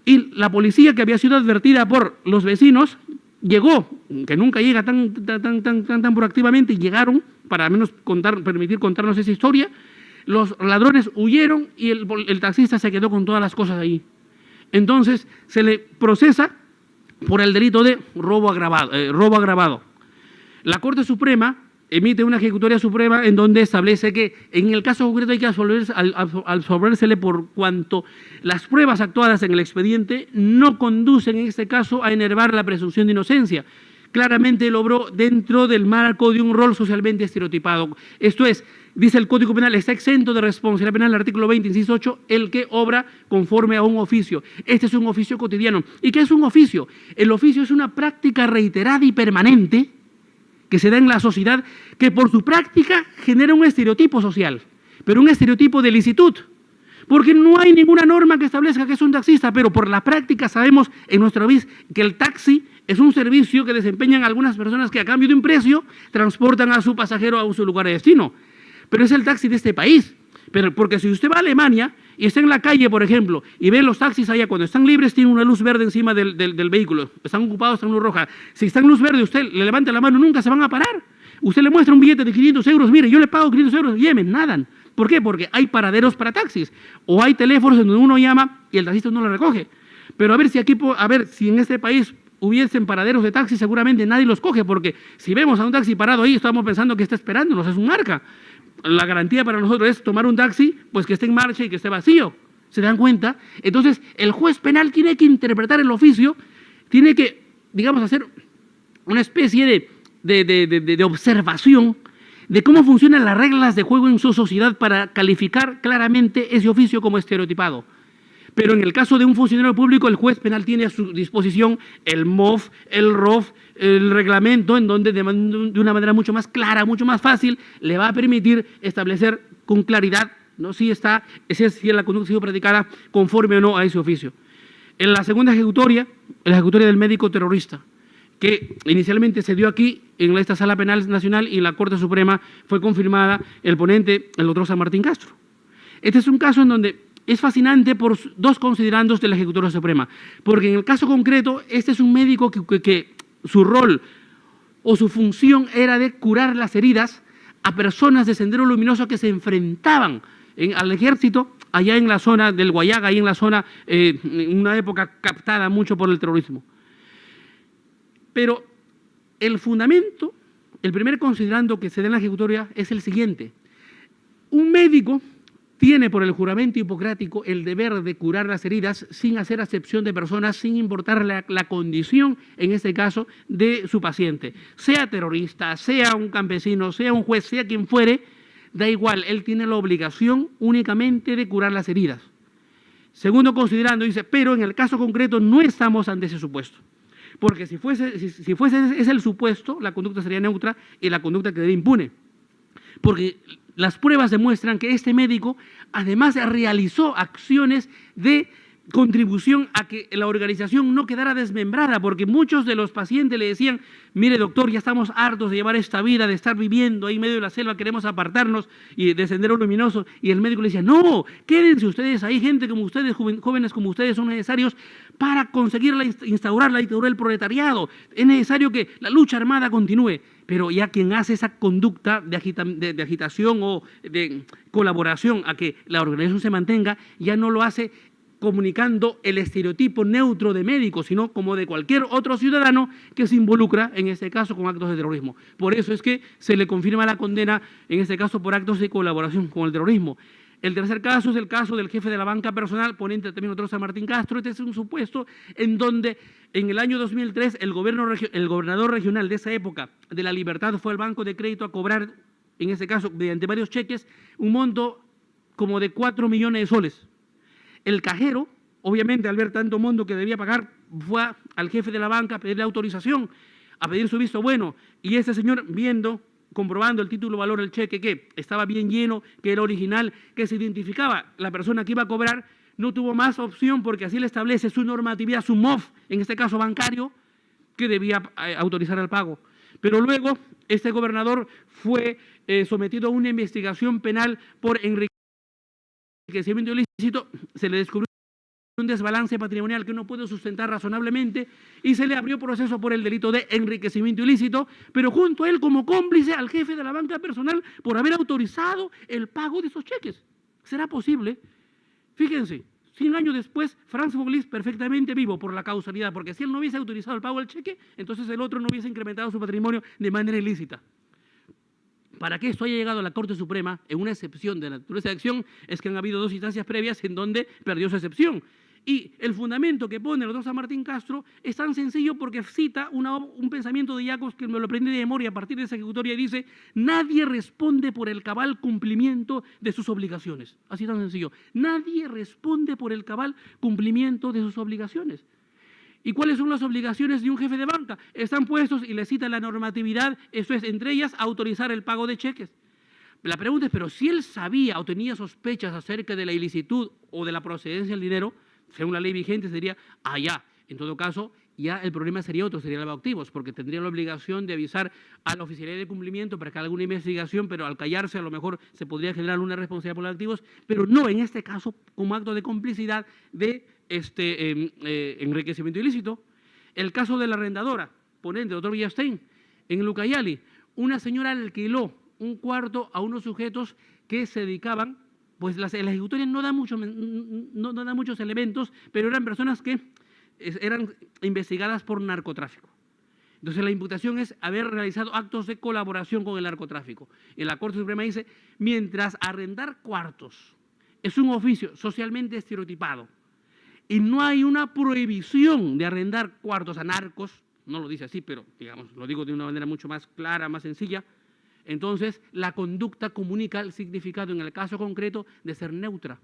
Y la policía, que había sido advertida por los vecinos, llegó, que nunca llega tan proactivamente, y llegaron para al menos permitir contarnos esa historia. Los ladrones huyeron y el taxista se quedó con todas las cosas ahí. Entonces se le procesa por el delito de robo agravado. La Corte Suprema emite una ejecutoria suprema en donde establece que en el caso concreto hay que absolvérsele por cuanto las pruebas actuadas en el expediente no conducen en este caso a enervar la presunción de inocencia. Claramente él obró dentro del marco de un rol socialmente estereotipado. Esto es, dice el Código Penal, está exento de responsabilidad penal, el artículo 20, inciso 8, el que obra conforme a un oficio. Este es un oficio cotidiano. ¿Y qué es un oficio? El oficio es una práctica reiterada y permanente que se da en la sociedad, que por su práctica genera un estereotipo social, pero un estereotipo de licitud, porque no hay ninguna norma que establezca que es un taxista, pero por la práctica sabemos en nuestro país que el taxi es un servicio que desempeñan algunas personas que a cambio de un precio transportan a su pasajero a su lugar de destino. Pero es el taxi de este país. Pero porque si usted va a Alemania y está en la calle, por ejemplo, y ve los taxis allá, cuando están libres tienen una luz verde encima del vehículo, están ocupados, están en luz roja. Si están en luz verde, usted le levanta la mano, nunca se van a parar. Usted le muestra un billete de 500 euros, mire, yo le pago 500 euros, Yemen, nadan. ¿Por qué? Porque hay paraderos para taxis, o hay teléfonos en donde uno llama y el taxista no lo recoge. Pero a ver si en este país hubiesen paraderos de taxi, seguramente nadie los coge, porque si vemos a un taxi parado ahí, estamos pensando que está esperándonos, es un marca. La garantía para nosotros es tomar un taxi, pues que esté en marcha y que esté vacío. ¿Se dan cuenta? Entonces, el juez penal tiene que interpretar el oficio, tiene que, digamos, hacer una especie de observación de cómo funcionan las reglas de juego en su sociedad para calificar claramente ese oficio como estereotipado. Pero en el caso de un funcionario público, el juez penal tiene a su disposición el MOF, el ROF, el reglamento, en donde de una manera mucho más clara, mucho más fácil, le va a permitir establecer con claridad, ¿no?, si la conducta ha sido practicada conforme o no a ese oficio. En la segunda ejecutoria, la ejecutoria del médico terrorista, que inicialmente se dio aquí en esta Sala Penal Nacional y en la Corte Suprema fue confirmada el ponente, el doctor San Martín Castro. Este es un caso en donde es fascinante por dos considerandos de la Ejecutoria Suprema, porque en el caso concreto, este es un médico que su rol o su función era de curar las heridas a personas de Sendero Luminoso que se enfrentaban al ejército allá en la zona del Guayaga, ahí en la zona, en una época captada mucho por el terrorismo. Pero el fundamento, el primer considerando que se da en la ejecutoria es el siguiente. Un médico tiene por el juramento hipocrático el deber de curar las heridas sin hacer acepción de personas, sin importar la condición, en este caso, de su paciente. Sea terrorista, sea un campesino, sea un juez, sea quien fuere, da igual, él tiene la obligación únicamente de curar las heridas. Segundo considerando, dice, pero en el caso concreto no estamos ante ese supuesto. Porque si fuese ese el supuesto, la conducta sería neutra y la conducta quedaría impune. Porque las pruebas demuestran que este médico además realizó acciones de contribución a que la organización no quedara desmembrada, porque muchos de los pacientes le decían, mire doctor, ya estamos hartos de llevar esta vida, de estar viviendo ahí en medio de la selva, queremos apartarnos y de Sendero Luminoso, y el médico le decía, no, quédense ustedes ahí, gente como ustedes, jóvenes como ustedes son necesarios para conseguir instaurar la dictadura del proletariado, es necesario que la lucha armada continúe. Pero ya quien hace esa conducta de agitación o de colaboración a que la organización se mantenga, ya no lo hace comunicando el estereotipo neutro de médico, sino como de cualquier otro ciudadano que se involucra, en este caso, con actos de terrorismo. Por eso es que se le confirma la condena, en este caso, por actos de colaboración con el terrorismo. El tercer caso es el caso del jefe de la banca personal, ponente también otro San Martín Castro. Este es un supuesto en donde en el año 2003 el gobernador regional de esa época de La Libertad fue al banco de crédito a cobrar, en este caso, mediante varios cheques, un monto como de 4 millones de soles. El cajero, obviamente, al ver tanto monto que debía pagar, fue al jefe de la banca a pedirle autorización, a pedir su visto bueno, y ese señor, comprobando el título valor del cheque, que estaba bien lleno, que era original, que se identificaba la persona que iba a cobrar, no tuvo más opción porque así le establece su normatividad, su MOF, en este caso bancario, que debía autorizar el pago. Pero luego este gobernador fue sometido a una investigación penal por enriquecimiento ilícito, se le descubrió un desbalance patrimonial que no puede sustentar razonablemente y se le abrió proceso por el delito de enriquecimiento ilícito, pero junto a él como cómplice al jefe de la banca personal por haber autorizado el pago de esos cheques. ¿Será posible? Fíjense, 100 años después, Franz Foglis perfectamente vivo por la causalidad, porque si él no hubiese autorizado el pago del cheque, entonces el otro no hubiese incrementado su patrimonio de manera ilícita. Para que esto haya llegado a la Corte Suprema, en una excepción de la naturaleza de acción, es que han habido 2 instancias previas en donde perdió su excepción. Y el fundamento que pone el doctor San Martín Castro es tan sencillo porque cita un pensamiento de Jacobs que me lo aprendí de memoria a partir de esa ejecutoria y dice, nadie responde por el cabal cumplimiento de sus obligaciones. Así tan sencillo. Nadie responde por el cabal cumplimiento de sus obligaciones. ¿Y cuáles son las obligaciones de un jefe de banca? Están puestos y le cita la normatividad, eso es, entre ellas, autorizar el pago de cheques. La pregunta es, pero si él sabía o tenía sospechas acerca de la ilicitud o de la procedencia del dinero, según la ley vigente sería, ya, en todo caso, ya el problema sería otro, sería el lavado de activos, porque tendría la obligación de avisar a la oficialidad de cumplimiento para que haga alguna investigación, pero al callarse a lo mejor se podría generar una responsabilidad por los activos, pero no en este caso como acto de complicidad de enriquecimiento ilícito. El caso de la arrendadora, ponente, doctor Villastein, en Lucayali, una señora alquiló un cuarto a unos sujetos que se dedicaban, pues la ejecutoria no da muchos elementos, pero eran personas que eran investigadas por narcotráfico. Entonces la imputación es haber realizado actos de colaboración con el narcotráfico. Y la Corte Suprema dice, mientras arrendar cuartos es un oficio socialmente estereotipado y no hay una prohibición de arrendar cuartos a narcos, no lo dice así, pero digamos, lo digo de una manera mucho más clara, más sencilla, entonces la conducta comunica el significado en el caso concreto de ser neutra.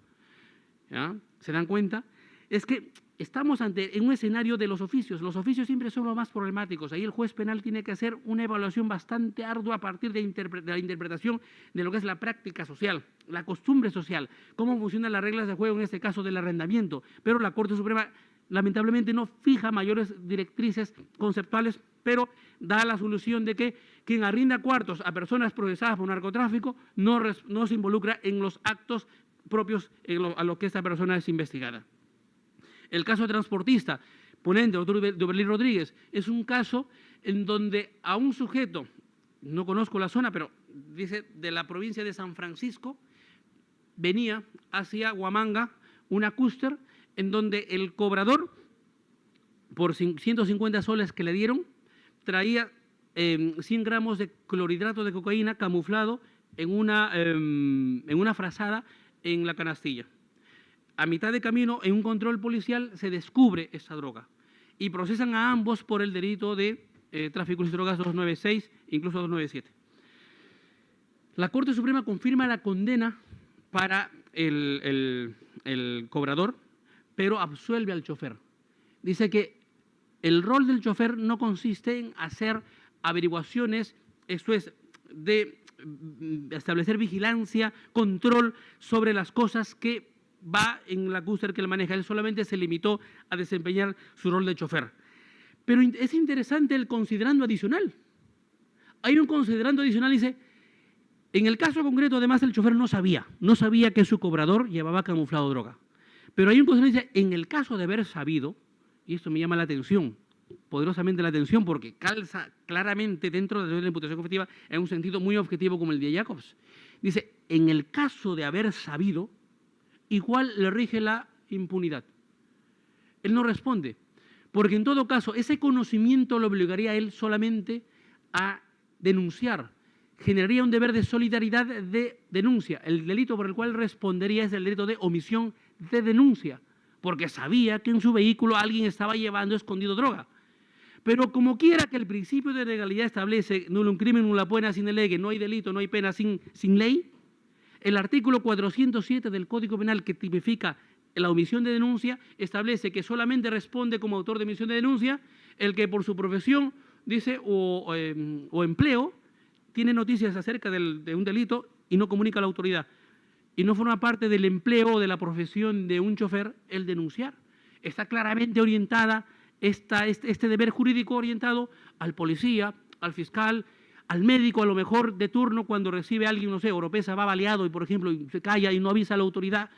¿Ya? ¿Se dan cuenta? Es que estamos en un escenario de los oficios. Los oficios siempre son los más problemáticos. Ahí el juez penal tiene que hacer una evaluación bastante ardua a partir de la interpretación de lo que es la práctica social, la costumbre social, cómo funcionan las reglas de juego en este caso del arrendamiento. Pero la Corte Suprema lamentablemente no fija mayores directrices conceptuales, pero da la solución de que quien arrinda cuartos a personas procesadas por narcotráfico no se involucra en los actos propios a lo que esta persona es investigada. El caso de transportista, ponente, doctor Duberlí Rodríguez, es un caso en donde a un sujeto, no conozco la zona, pero dice, de la provincia de San Francisco, venía hacia Huamanga una cúster en donde el cobrador, por 150 soles que le dieron, traía 100 gramos de clorhidrato de cocaína camuflado en una frazada en la canastilla. A mitad de camino, en un control policial, se descubre esta droga y procesan a ambos por el delito de tráfico de drogas 296, incluso 297. La Corte Suprema confirma la condena para el cobrador, pero absuelve al chofer. Dice que el rol del chofer no consiste en hacer averiguaciones, esto es, de establecer vigilancia, control sobre las cosas que va en la cúster que él maneja. Él solamente se limitó a desempeñar su rol de chofer. Pero es interesante el considerando adicional. Hay un considerando adicional, dice, en el caso concreto, además, el chofer no sabía que su cobrador llevaba camuflado droga. Pero hay un considerando, dice, en el caso de haber sabido, y esto me llama la atención, poderosamente la atención, porque calza claramente dentro de la imputación objetiva en un sentido muy objetivo como el de Jacobs. Dice, en el caso de haber sabido, igual le rige la impunidad. Él no responde, porque en todo caso ese conocimiento lo obligaría a él solamente a denunciar, generaría un deber de solidaridad de denuncia. El delito por el cual respondería es el delito de omisión de denuncia, porque sabía que en su vehículo alguien estaba llevando escondido droga. Pero como quiera que el principio de legalidad establece nullum crimen nulla pena sine lege, no hay delito, no hay pena sin ley, el artículo 407 del Código Penal, que tipifica la omisión de denuncia, establece que solamente responde como autor de omisión de denuncia el que por su profesión, dice, o empleo, tiene noticias acerca de un delito y no comunica a la autoridad. Y no forma parte del empleo o de la profesión de un chofer el denunciar. Está claramente orientada, este deber jurídico orientado al policía, al fiscal, al médico a lo mejor de turno cuando recibe a alguien, no sé, Oropesa va baleado y por ejemplo se calla y no avisa a la autoridad,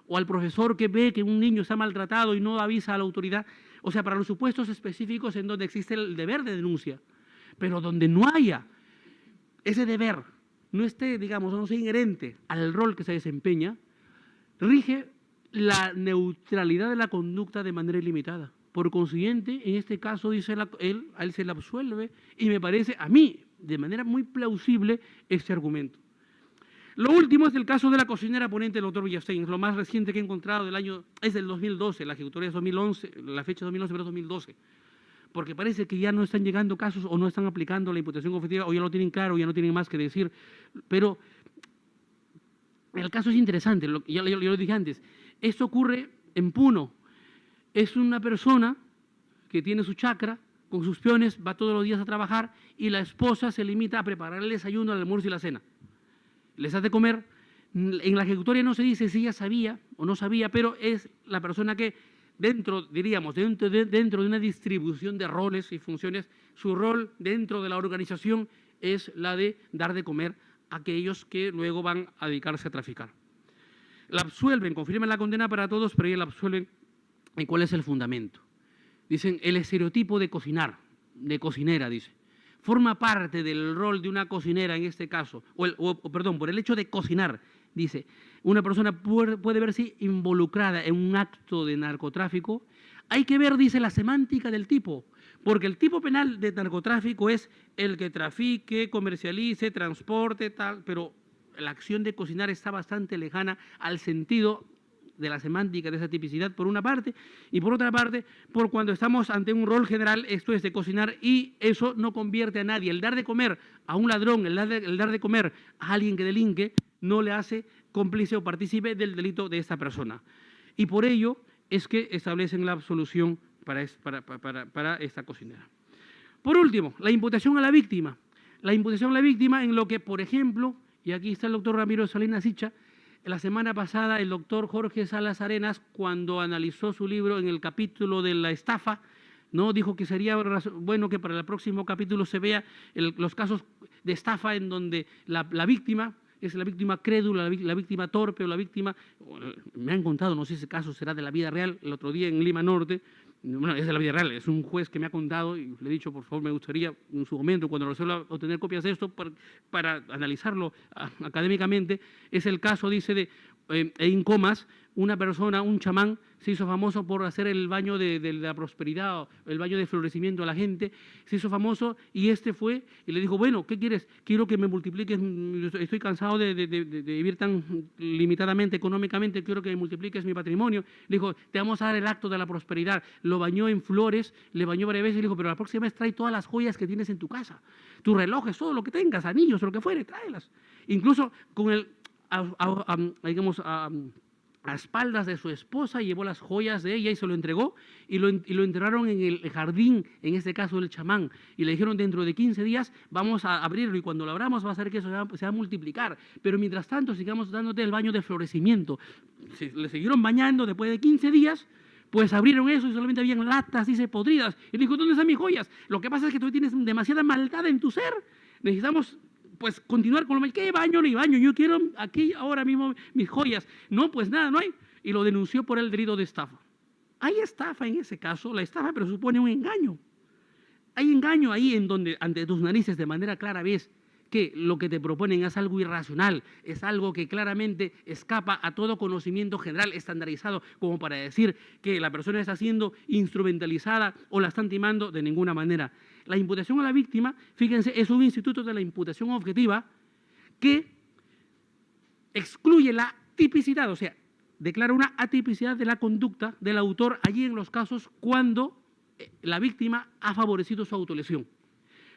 o al profesor que ve que un niño está maltratado y no avisa a la autoridad. O sea, para los supuestos específicos en donde existe el deber de denuncia, pero donde no haya ese deber, no esté, digamos, no sea inherente al rol que se desempeña, rige la neutralidad de la conducta de manera ilimitada. Por consiguiente, en este caso, dice a él se le absuelve y me parece a mí de manera muy plausible este argumento. Lo último es el caso de la cocinera ponente del doctor Villastein. Es lo más reciente que he encontrado del año, es del 2012, la ejecutoria es 2011, la fecha es 2011, pero es 2012. Porque parece que ya no están llegando casos o no están aplicando la imputación objetiva o ya lo tienen claro, ya no tienen más que decir. Pero el caso es interesante, yo lo dije antes. Esto ocurre en Puno. Es una persona que tiene su chacra, con sus peones, va todos los días a trabajar y la esposa se limita a preparar el desayuno, el almuerzo y la cena. Les hace comer. En la ejecutoria no se dice si ella sabía o no sabía, pero es la persona que dentro de una distribución de roles y funciones, su rol dentro de la organización es la de dar de comer a aquellos que luego van a dedicarse a traficar. La absuelven, confirman la condena para todos, pero ella la absuelven. ¿Y cuál es el fundamento? Dicen, el estereotipo de cocinar, de cocinera, dice. Forma parte del rol de una cocinera en este caso, perdón, por el hecho de cocinar, dice, una persona puede verse involucrada en un acto de narcotráfico. Hay que ver, dice, la semántica del tipo, porque el tipo penal de narcotráfico es el que trafique, comercialice, transporte, tal, pero la acción de cocinar está bastante lejana al sentido de la semántica de esa tipicidad, por una parte, y por otra parte, por cuando estamos ante un rol general, esto es de cocinar, y eso no convierte a nadie. El dar de comer a un ladrón, el dar de comer a alguien que delinque, no le hace cómplice o partícipe del delito de esta persona. Y por ello es que establecen la absolución para esta cocinera. Por último, la imputación a la víctima. La imputación a la víctima en lo que, por ejemplo, y aquí está el doctor Ramiro Salinas Sicha, la semana pasada el doctor Jorge Salas Arenas, cuando analizó su libro en el capítulo de la estafa, ¿no? Dijo que sería bueno que para el próximo capítulo se vea los casos de estafa en donde la víctima es la víctima crédula, la víctima torpe o la víctima, me han contado, no sé si ese caso será de la vida real, el otro día en Lima Norte, bueno, es de la vida real, es un juez que me ha contado y le he dicho, por favor, me gustaría en su momento, cuando resuelva, obtener copias de esto para analizarlo académicamente. Es el caso, dice, de en Comas, una persona, un chamán, se hizo famoso por hacer el baño de la prosperidad, el baño de florecimiento a la gente, se hizo famoso y este fue y le dijo, bueno, ¿qué quieres? Quiero que me multipliques, estoy cansado de vivir tan limitadamente económicamente, quiero que me multipliques mi patrimonio. Le dijo, te vamos a dar el acto de la prosperidad. Lo bañó en flores, le bañó varias veces y le dijo, pero la próxima vez trae todas las joyas que tienes en tu casa, tus relojes, todo lo que tengas, anillos o lo que fuere, tráelas. Incluso con el, digamos, a espaldas de su esposa, llevó las joyas de ella y se lo entregó y lo enterraron en el jardín, en este caso del chamán, y le dijeron dentro de 15 días vamos a abrirlo y cuando lo abramos va a ser que eso se va a multiplicar, pero mientras tanto sigamos dándote el baño de florecimiento. Le siguieron bañando después de 15 días, pues abrieron eso y solamente habían latas, dice, podridas, y le dijo, ¿dónde están mis joyas? Lo que pasa es que tú tienes demasiada maldad en tu ser, necesitamos pues continuar con lo ¿qué baño ni baño? Yo quiero aquí ahora mismo mis joyas. No, pues nada, no hay. Y lo denunció por el delito de estafa. Hay estafa en ese caso, la estafa presupone un engaño. Hay engaño ahí en donde ante tus narices de manera clara ves que lo que te proponen es algo irracional, es algo que claramente escapa a todo conocimiento general estandarizado, como para decir que la persona está siendo instrumentalizada o la están timando de ninguna manera. La imputación a la víctima, fíjense, es un instituto de la imputación objetiva que excluye la tipicidad, o sea, declara una atipicidad de la conducta del autor allí en los casos cuando la víctima ha favorecido su autolesión.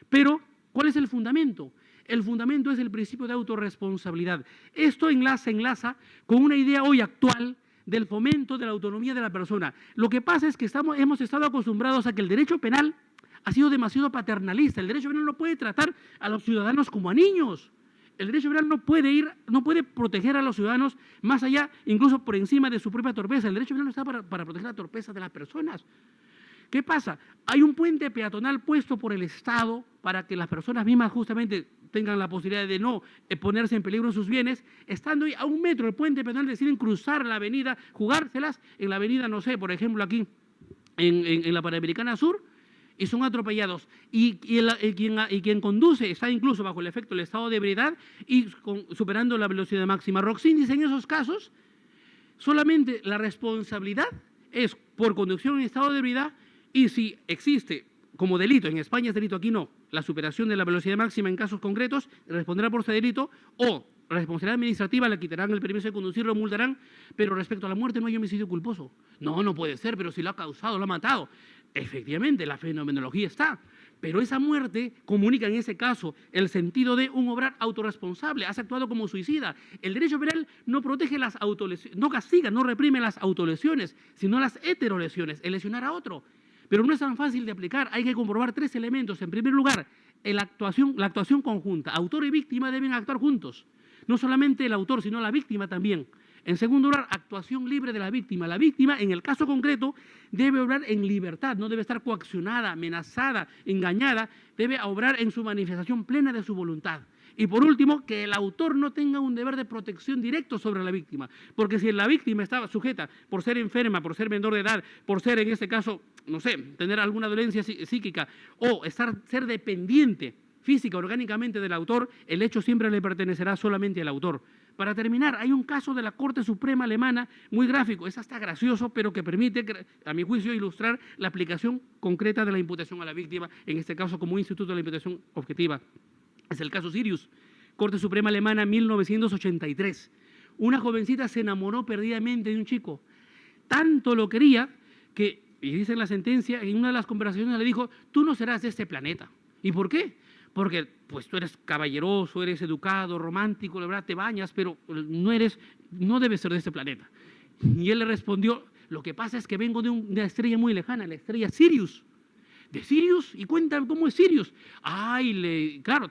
Pero, ¿cuál es el fundamento? El fundamento es el principio de autorresponsabilidad. Esto enlaza con una idea hoy actual del fomento de la autonomía de la persona. Lo que pasa es que hemos estado acostumbrados a que el derecho penal ha sido demasiado paternalista. El derecho penal no puede tratar a los ciudadanos como a niños. El derecho penal no puede proteger a los ciudadanos más allá, incluso por encima de su propia torpeza. El derecho penal no está para proteger la torpeza de las personas. ¿Qué pasa? Hay un puente peatonal puesto por el Estado para que las personas mismas justamente tengan la posibilidad de no ponerse en peligro sus bienes, estando a 1 metro del puente peatonal deciden cruzar la avenida, jugárselas en la avenida, no sé, por ejemplo aquí en la Panamericana Sur, y son atropellados. Y quien conduce está incluso bajo el efecto del estado de ebriedad y superando la velocidad máxima. Roxin dice en esos casos, solamente la responsabilidad es por conducción en estado de ebriedad y si existe como delito, en España es delito, aquí no, la superación de la velocidad máxima en casos concretos, responderá por ese delito o responsabilidad administrativa, le quitarán el permiso de conducir, lo multarán, pero respecto a la muerte no hay homicidio culposo. No, no puede ser, pero si lo ha causado, lo ha matado. Efectivamente, la fenomenología está, pero esa muerte comunica en ese caso el sentido de un obrar autorresponsable, has actuado como suicida. El derecho penal no protege las autolesiones, no castiga, no reprime las autolesiones, sino las heterolesiones, el lesionar a otro. Pero no es tan fácil de aplicar, hay que comprobar 3 elementos. En primer lugar, la actuación conjunta. Autor y víctima deben actuar juntos. No solamente el autor, sino la víctima también. En segundo lugar, actuación libre de la víctima. La víctima, en el caso concreto, debe obrar en libertad, no debe estar coaccionada, amenazada, engañada, debe obrar en su manifestación plena de su voluntad. Y por último, que el autor no tenga un deber de protección directo sobre la víctima, porque si la víctima estaba sujeta por ser enferma, por ser menor de edad, por ser en este caso, no sé, tener alguna dolencia psíquica o ser dependiente física, orgánicamente del autor, el hecho siempre le pertenecerá solamente al autor. Para terminar, hay un caso de la Corte Suprema Alemana muy gráfico, es hasta gracioso, pero que permite, a mi juicio, ilustrar la aplicación concreta de la imputación a la víctima, en este caso como instituto de la imputación objetiva. Es el caso Sirius, Corte Suprema Alemana, 1983. Una jovencita se enamoró perdidamente de un chico. Tanto lo quería que, y dice en la sentencia, en una de las conversaciones le dijo, tú no serás de este planeta. ¿Y por qué? Porque pues tú eres caballeroso, eres educado, romántico, la verdad te bañas, pero no debes ser de este planeta. Y él le respondió, lo que pasa es que vengo de una estrella muy lejana, la estrella Sirius. ¿De Sirius? Y cuéntame cómo es Sirius. Claro,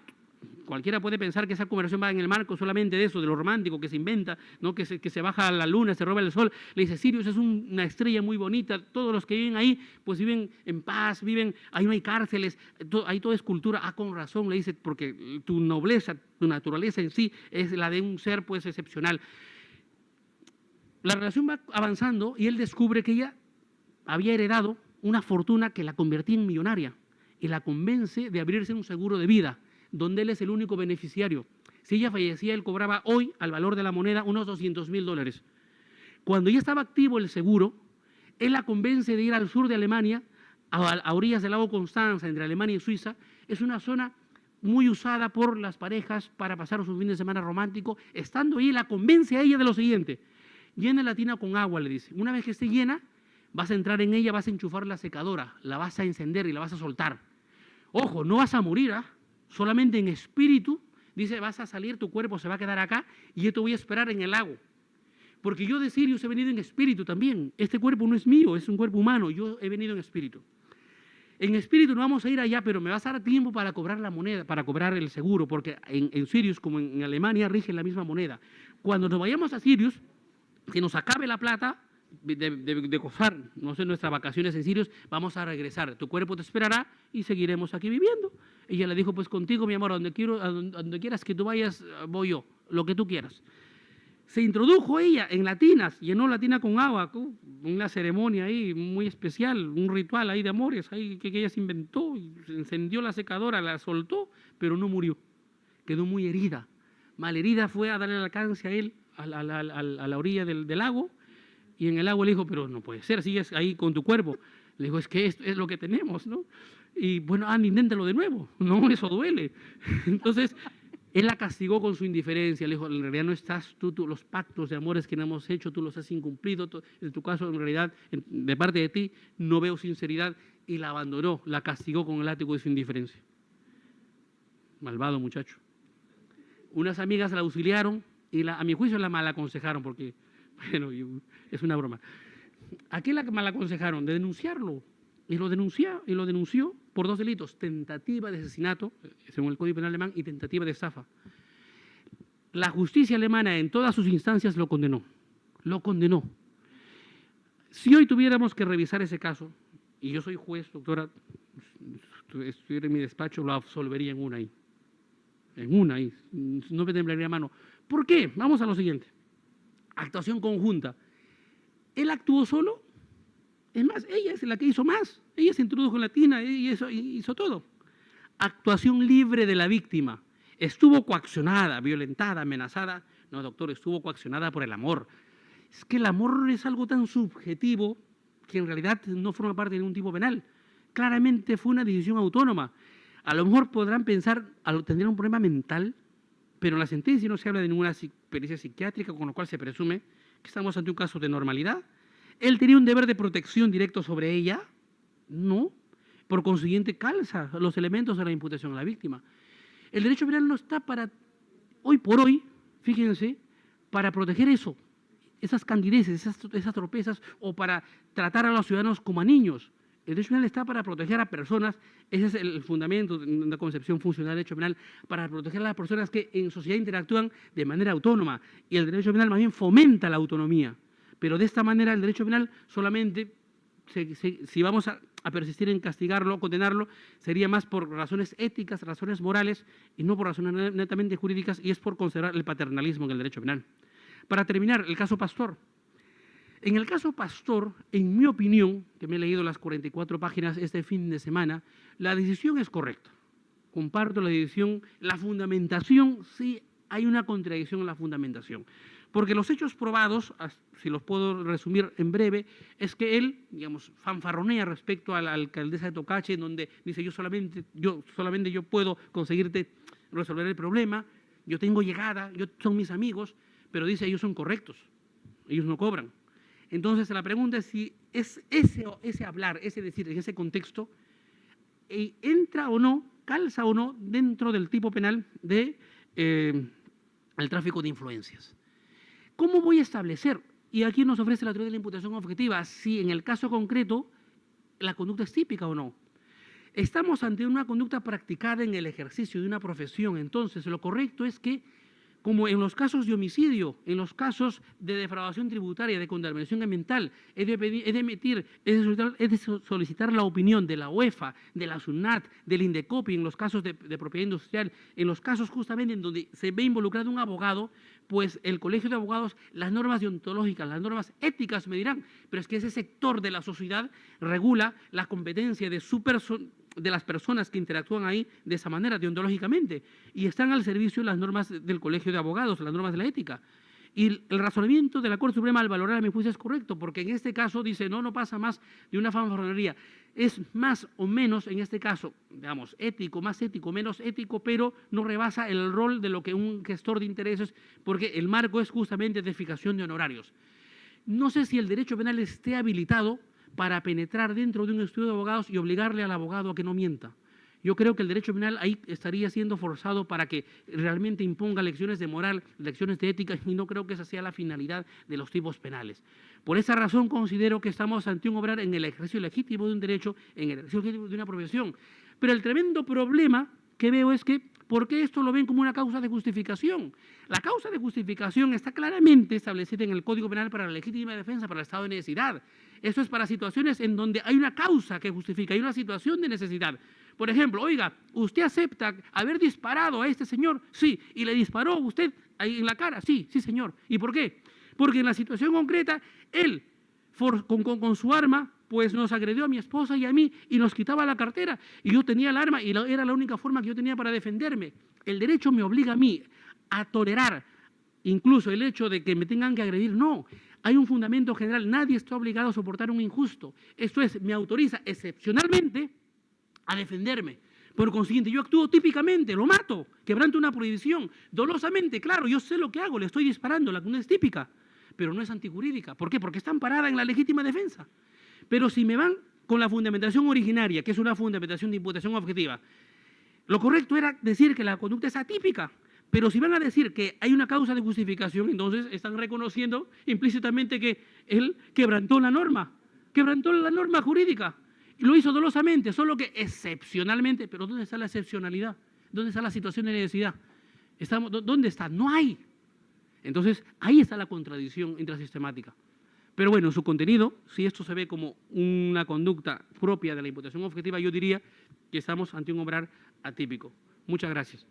cualquiera puede pensar que esa conversación va en el marco solamente de eso, de lo romántico que se inventa, ¿no? que se baja a la luna, se roba el sol. Le dice, Sirius es una estrella muy bonita, todos los que viven ahí, pues viven en paz, ahí no hay cárceles, ahí todo es cultura. Con razón, le dice, porque tu nobleza, tu naturaleza en sí es la de un ser pues excepcional. La relación va avanzando y él descubre que ella había heredado una fortuna que la convertía en millonaria y la convence de abrirse un seguro de vida, donde él es el único beneficiario. Si ella fallecía, él cobraba hoy, al valor de la moneda, unos $200.000. Cuando ya estaba activo el seguro, él la convence de ir al sur de Alemania, a orillas del lago Constanza, entre Alemania y Suiza. Es una zona muy usada por las parejas para pasar su fin de semana romántico. Estando ahí, la convence a ella de lo siguiente: llena la tina con agua, le dice. Una vez que esté llena, vas a entrar en ella, vas a enchufar la secadora, la vas a encender y la vas a soltar. Ojo, no vas a morir, ¿ah? Solamente en espíritu. Dice, vas a salir, tu cuerpo se va a quedar acá y yo te voy a esperar en el lago. Porque yo de Sirius he venido en espíritu también. Este cuerpo no es mío, es un cuerpo humano. Yo he venido en espíritu. En espíritu no vamos a ir allá, pero me vas a dar tiempo para cobrar la moneda, para cobrar el seguro, porque en Sirius, como en Alemania, rige la misma moneda. Cuando nos vayamos a Sirius, que nos acabe la plata de gozar, no sé, nuestras vacaciones en Sirius, vamos a regresar. Tu cuerpo te esperará y seguiremos aquí viviendo. Ella le dijo, pues contigo, mi amor, a donde quieras que tú vayas, voy yo, lo que tú quieras. Se introdujo ella en la tina, llenó la tina con agua, una ceremonia ahí muy especial, un ritual ahí de amores ahí que ella se inventó, y se encendió la secadora, la soltó, pero no murió. Quedó muy herida. Malherida, fue a darle el alcance a él, a la orilla del lago, y en el lago le dijo, pero no puede ser, sigues ahí con tu cuerpo. Le dijo, es que esto es lo que tenemos, ¿no? Y bueno, inténtalo de nuevo. No, eso duele. Entonces, él la castigó con su indiferencia. Le dijo, en realidad no estás tú, los pactos de amores que no hemos hecho, tú los has incumplido. En tu caso, en realidad, de parte de ti, no veo sinceridad. Y la abandonó, la castigó con el látigo de su indiferencia. Malvado muchacho. Unas amigas la auxiliaron y a mi juicio la malaconsejaron, porque, bueno, es una broma. ¿A qué la malaconsejaron? De denunciarlo. Y lo denunció por 2 delitos: tentativa de asesinato, según el Código Penal alemán, y tentativa de estafa. La justicia alemana en todas sus instancias lo condenó. Lo condenó. Si hoy tuviéramos que revisar ese caso, y yo soy juez, doctora, estuviera en mi despacho, lo absolvería en una ahí. En una ahí. No me temblaría mano. ¿Por qué? Vamos a lo siguiente. Actuación conjunta. Él actuó solo. Es más, ella es la que hizo más. Ella se introdujo en la tina y hizo todo. Actuación libre de la víctima. Estuvo coaccionada, violentada, amenazada. No, doctor, estuvo coaccionada por el amor. Es que el amor es algo tan subjetivo que en realidad no forma parte de ningún tipo penal. Claramente fue una decisión autónoma. A lo mejor podrán pensar, tendrían un problema mental, pero en la sentencia no se habla de ninguna pericia psiquiátrica, con lo cual se presume que estamos ante un caso de normalidad. ¿Él tenía un deber de protección directo sobre ella? No. Por consiguiente, calza los elementos de la imputación a la víctima. El derecho penal no está para, hoy por hoy, fíjense, para proteger eso, esas candideces, esas torpezas, o para tratar a los ciudadanos como a niños. El derecho penal está para proteger a personas, ese es el fundamento de una concepción funcional del derecho penal, para proteger a las personas que en sociedad interactúan de manera autónoma, y el derecho penal más bien fomenta la autonomía. Pero de esta manera el derecho penal solamente, si vamos a persistir en castigarlo, condenarlo, sería más por razones éticas, razones morales, y no por razones netamente jurídicas, y es por considerar el paternalismo en el derecho penal. Para terminar, el caso Pastor. En el caso Pastor, en mi opinión, que me he leído las 44 páginas este fin de semana, la decisión es correcta. Comparto la decisión, la fundamentación, sí hay una contradicción en la fundamentación. Porque los hechos probados, si los puedo resumir en breve, es que él, digamos, fanfarronea respecto a la alcaldesa de Tocache, en donde dice, yo solamente puedo conseguirte resolver el problema, yo tengo llegada, son mis amigos, pero dice, ellos son correctos, ellos no cobran. Entonces la pregunta es si es ese hablar, ese decir, en ese contexto, entra o no, calza o no dentro del tipo penal de el tráfico de influencias. ¿Cómo voy a establecer? Y aquí nos ofrece la teoría de la imputación objetiva, si en el caso concreto la conducta es típica o no. Estamos ante una conducta practicada en el ejercicio de una profesión, entonces lo correcto es que como en los casos de homicidio, en los casos de defraudación tributaria, de contaminación ambiental, he de solicitar la opinión de la UEFA, de la SUNAT, del INDECOPI, en los casos de propiedad industrial, en los casos justamente en donde se ve involucrado un abogado, pues el Colegio de Abogados, las normas deontológicas, las normas éticas me dirán, pero es que ese sector de la sociedad regula la competencia de las personas que interactúan ahí de esa manera, deontológicamente, y están al servicio las normas del Colegio de Abogados, las normas de la ética. Y el razonamiento de la Corte Suprema al valorar a mi juicio es correcto, porque en este caso dice, no pasa más de una fanfarronería. Es más o menos, en este caso, digamos, ético, más ético, menos ético, pero no rebasa el rol de lo que un gestor de intereses, porque el marco es justamente de fijación de honorarios. No sé si el derecho penal esté habilitado para penetrar dentro de un estudio de abogados y obligarle al abogado a que no mienta. Yo creo que el derecho penal ahí estaría siendo forzado para que realmente imponga lecciones de moral, lecciones de ética, y no creo que esa sea la finalidad de los tipos penales. Por esa razón considero que estamos ante un obrar en el ejercicio legítimo de un derecho, en el ejercicio legítimo de una profesión. Pero el tremendo problema que veo es que, ¿por qué esto lo ven como una causa de justificación? La causa de justificación está claramente establecida en el Código Penal para la legítima defensa, para el estado de necesidad. Eso es para situaciones en donde hay una causa que justifica, hay una situación de necesidad. Por ejemplo, oiga, ¿usted acepta haber disparado a este señor? Sí. ¿Y le disparó usted ahí en la cara? Sí, sí, señor. ¿Y por qué? Porque en la situación concreta, él, con su arma, pues nos agredió a mi esposa y a mí y nos quitaba la cartera. Y yo tenía el arma y era la única forma que yo tenía para defenderme. El derecho me obliga a mí a tolerar incluso el hecho de que me tengan que agredir. No, hay un fundamento general. Nadie está obligado a soportar un injusto. Esto es, me autoriza excepcionalmente a defenderme. Por consiguiente, yo actúo típicamente, lo mato, quebranto una prohibición, dolosamente, claro, yo sé lo que hago, le estoy disparando, la condena es típica, pero no es antijurídica. ¿Por qué? Porque está amparada en la legítima defensa. Pero si me van con la fundamentación originaria, que es una fundamentación de imputación objetiva, lo correcto era decir que la conducta es atípica. Pero si van a decir que hay una causa de justificación, entonces están reconociendo implícitamente que él quebrantó la norma jurídica. Y lo hizo dolosamente, solo que excepcionalmente. Pero ¿dónde está la excepcionalidad? ¿Dónde está la situación de necesidad? ¿Dónde está? No hay. Entonces, ahí está la contradicción intrasistemática. Pero bueno, su contenido, si esto se ve como una conducta propia de la imputación objetiva, yo diría que estamos ante un obrar atípico. Muchas gracias.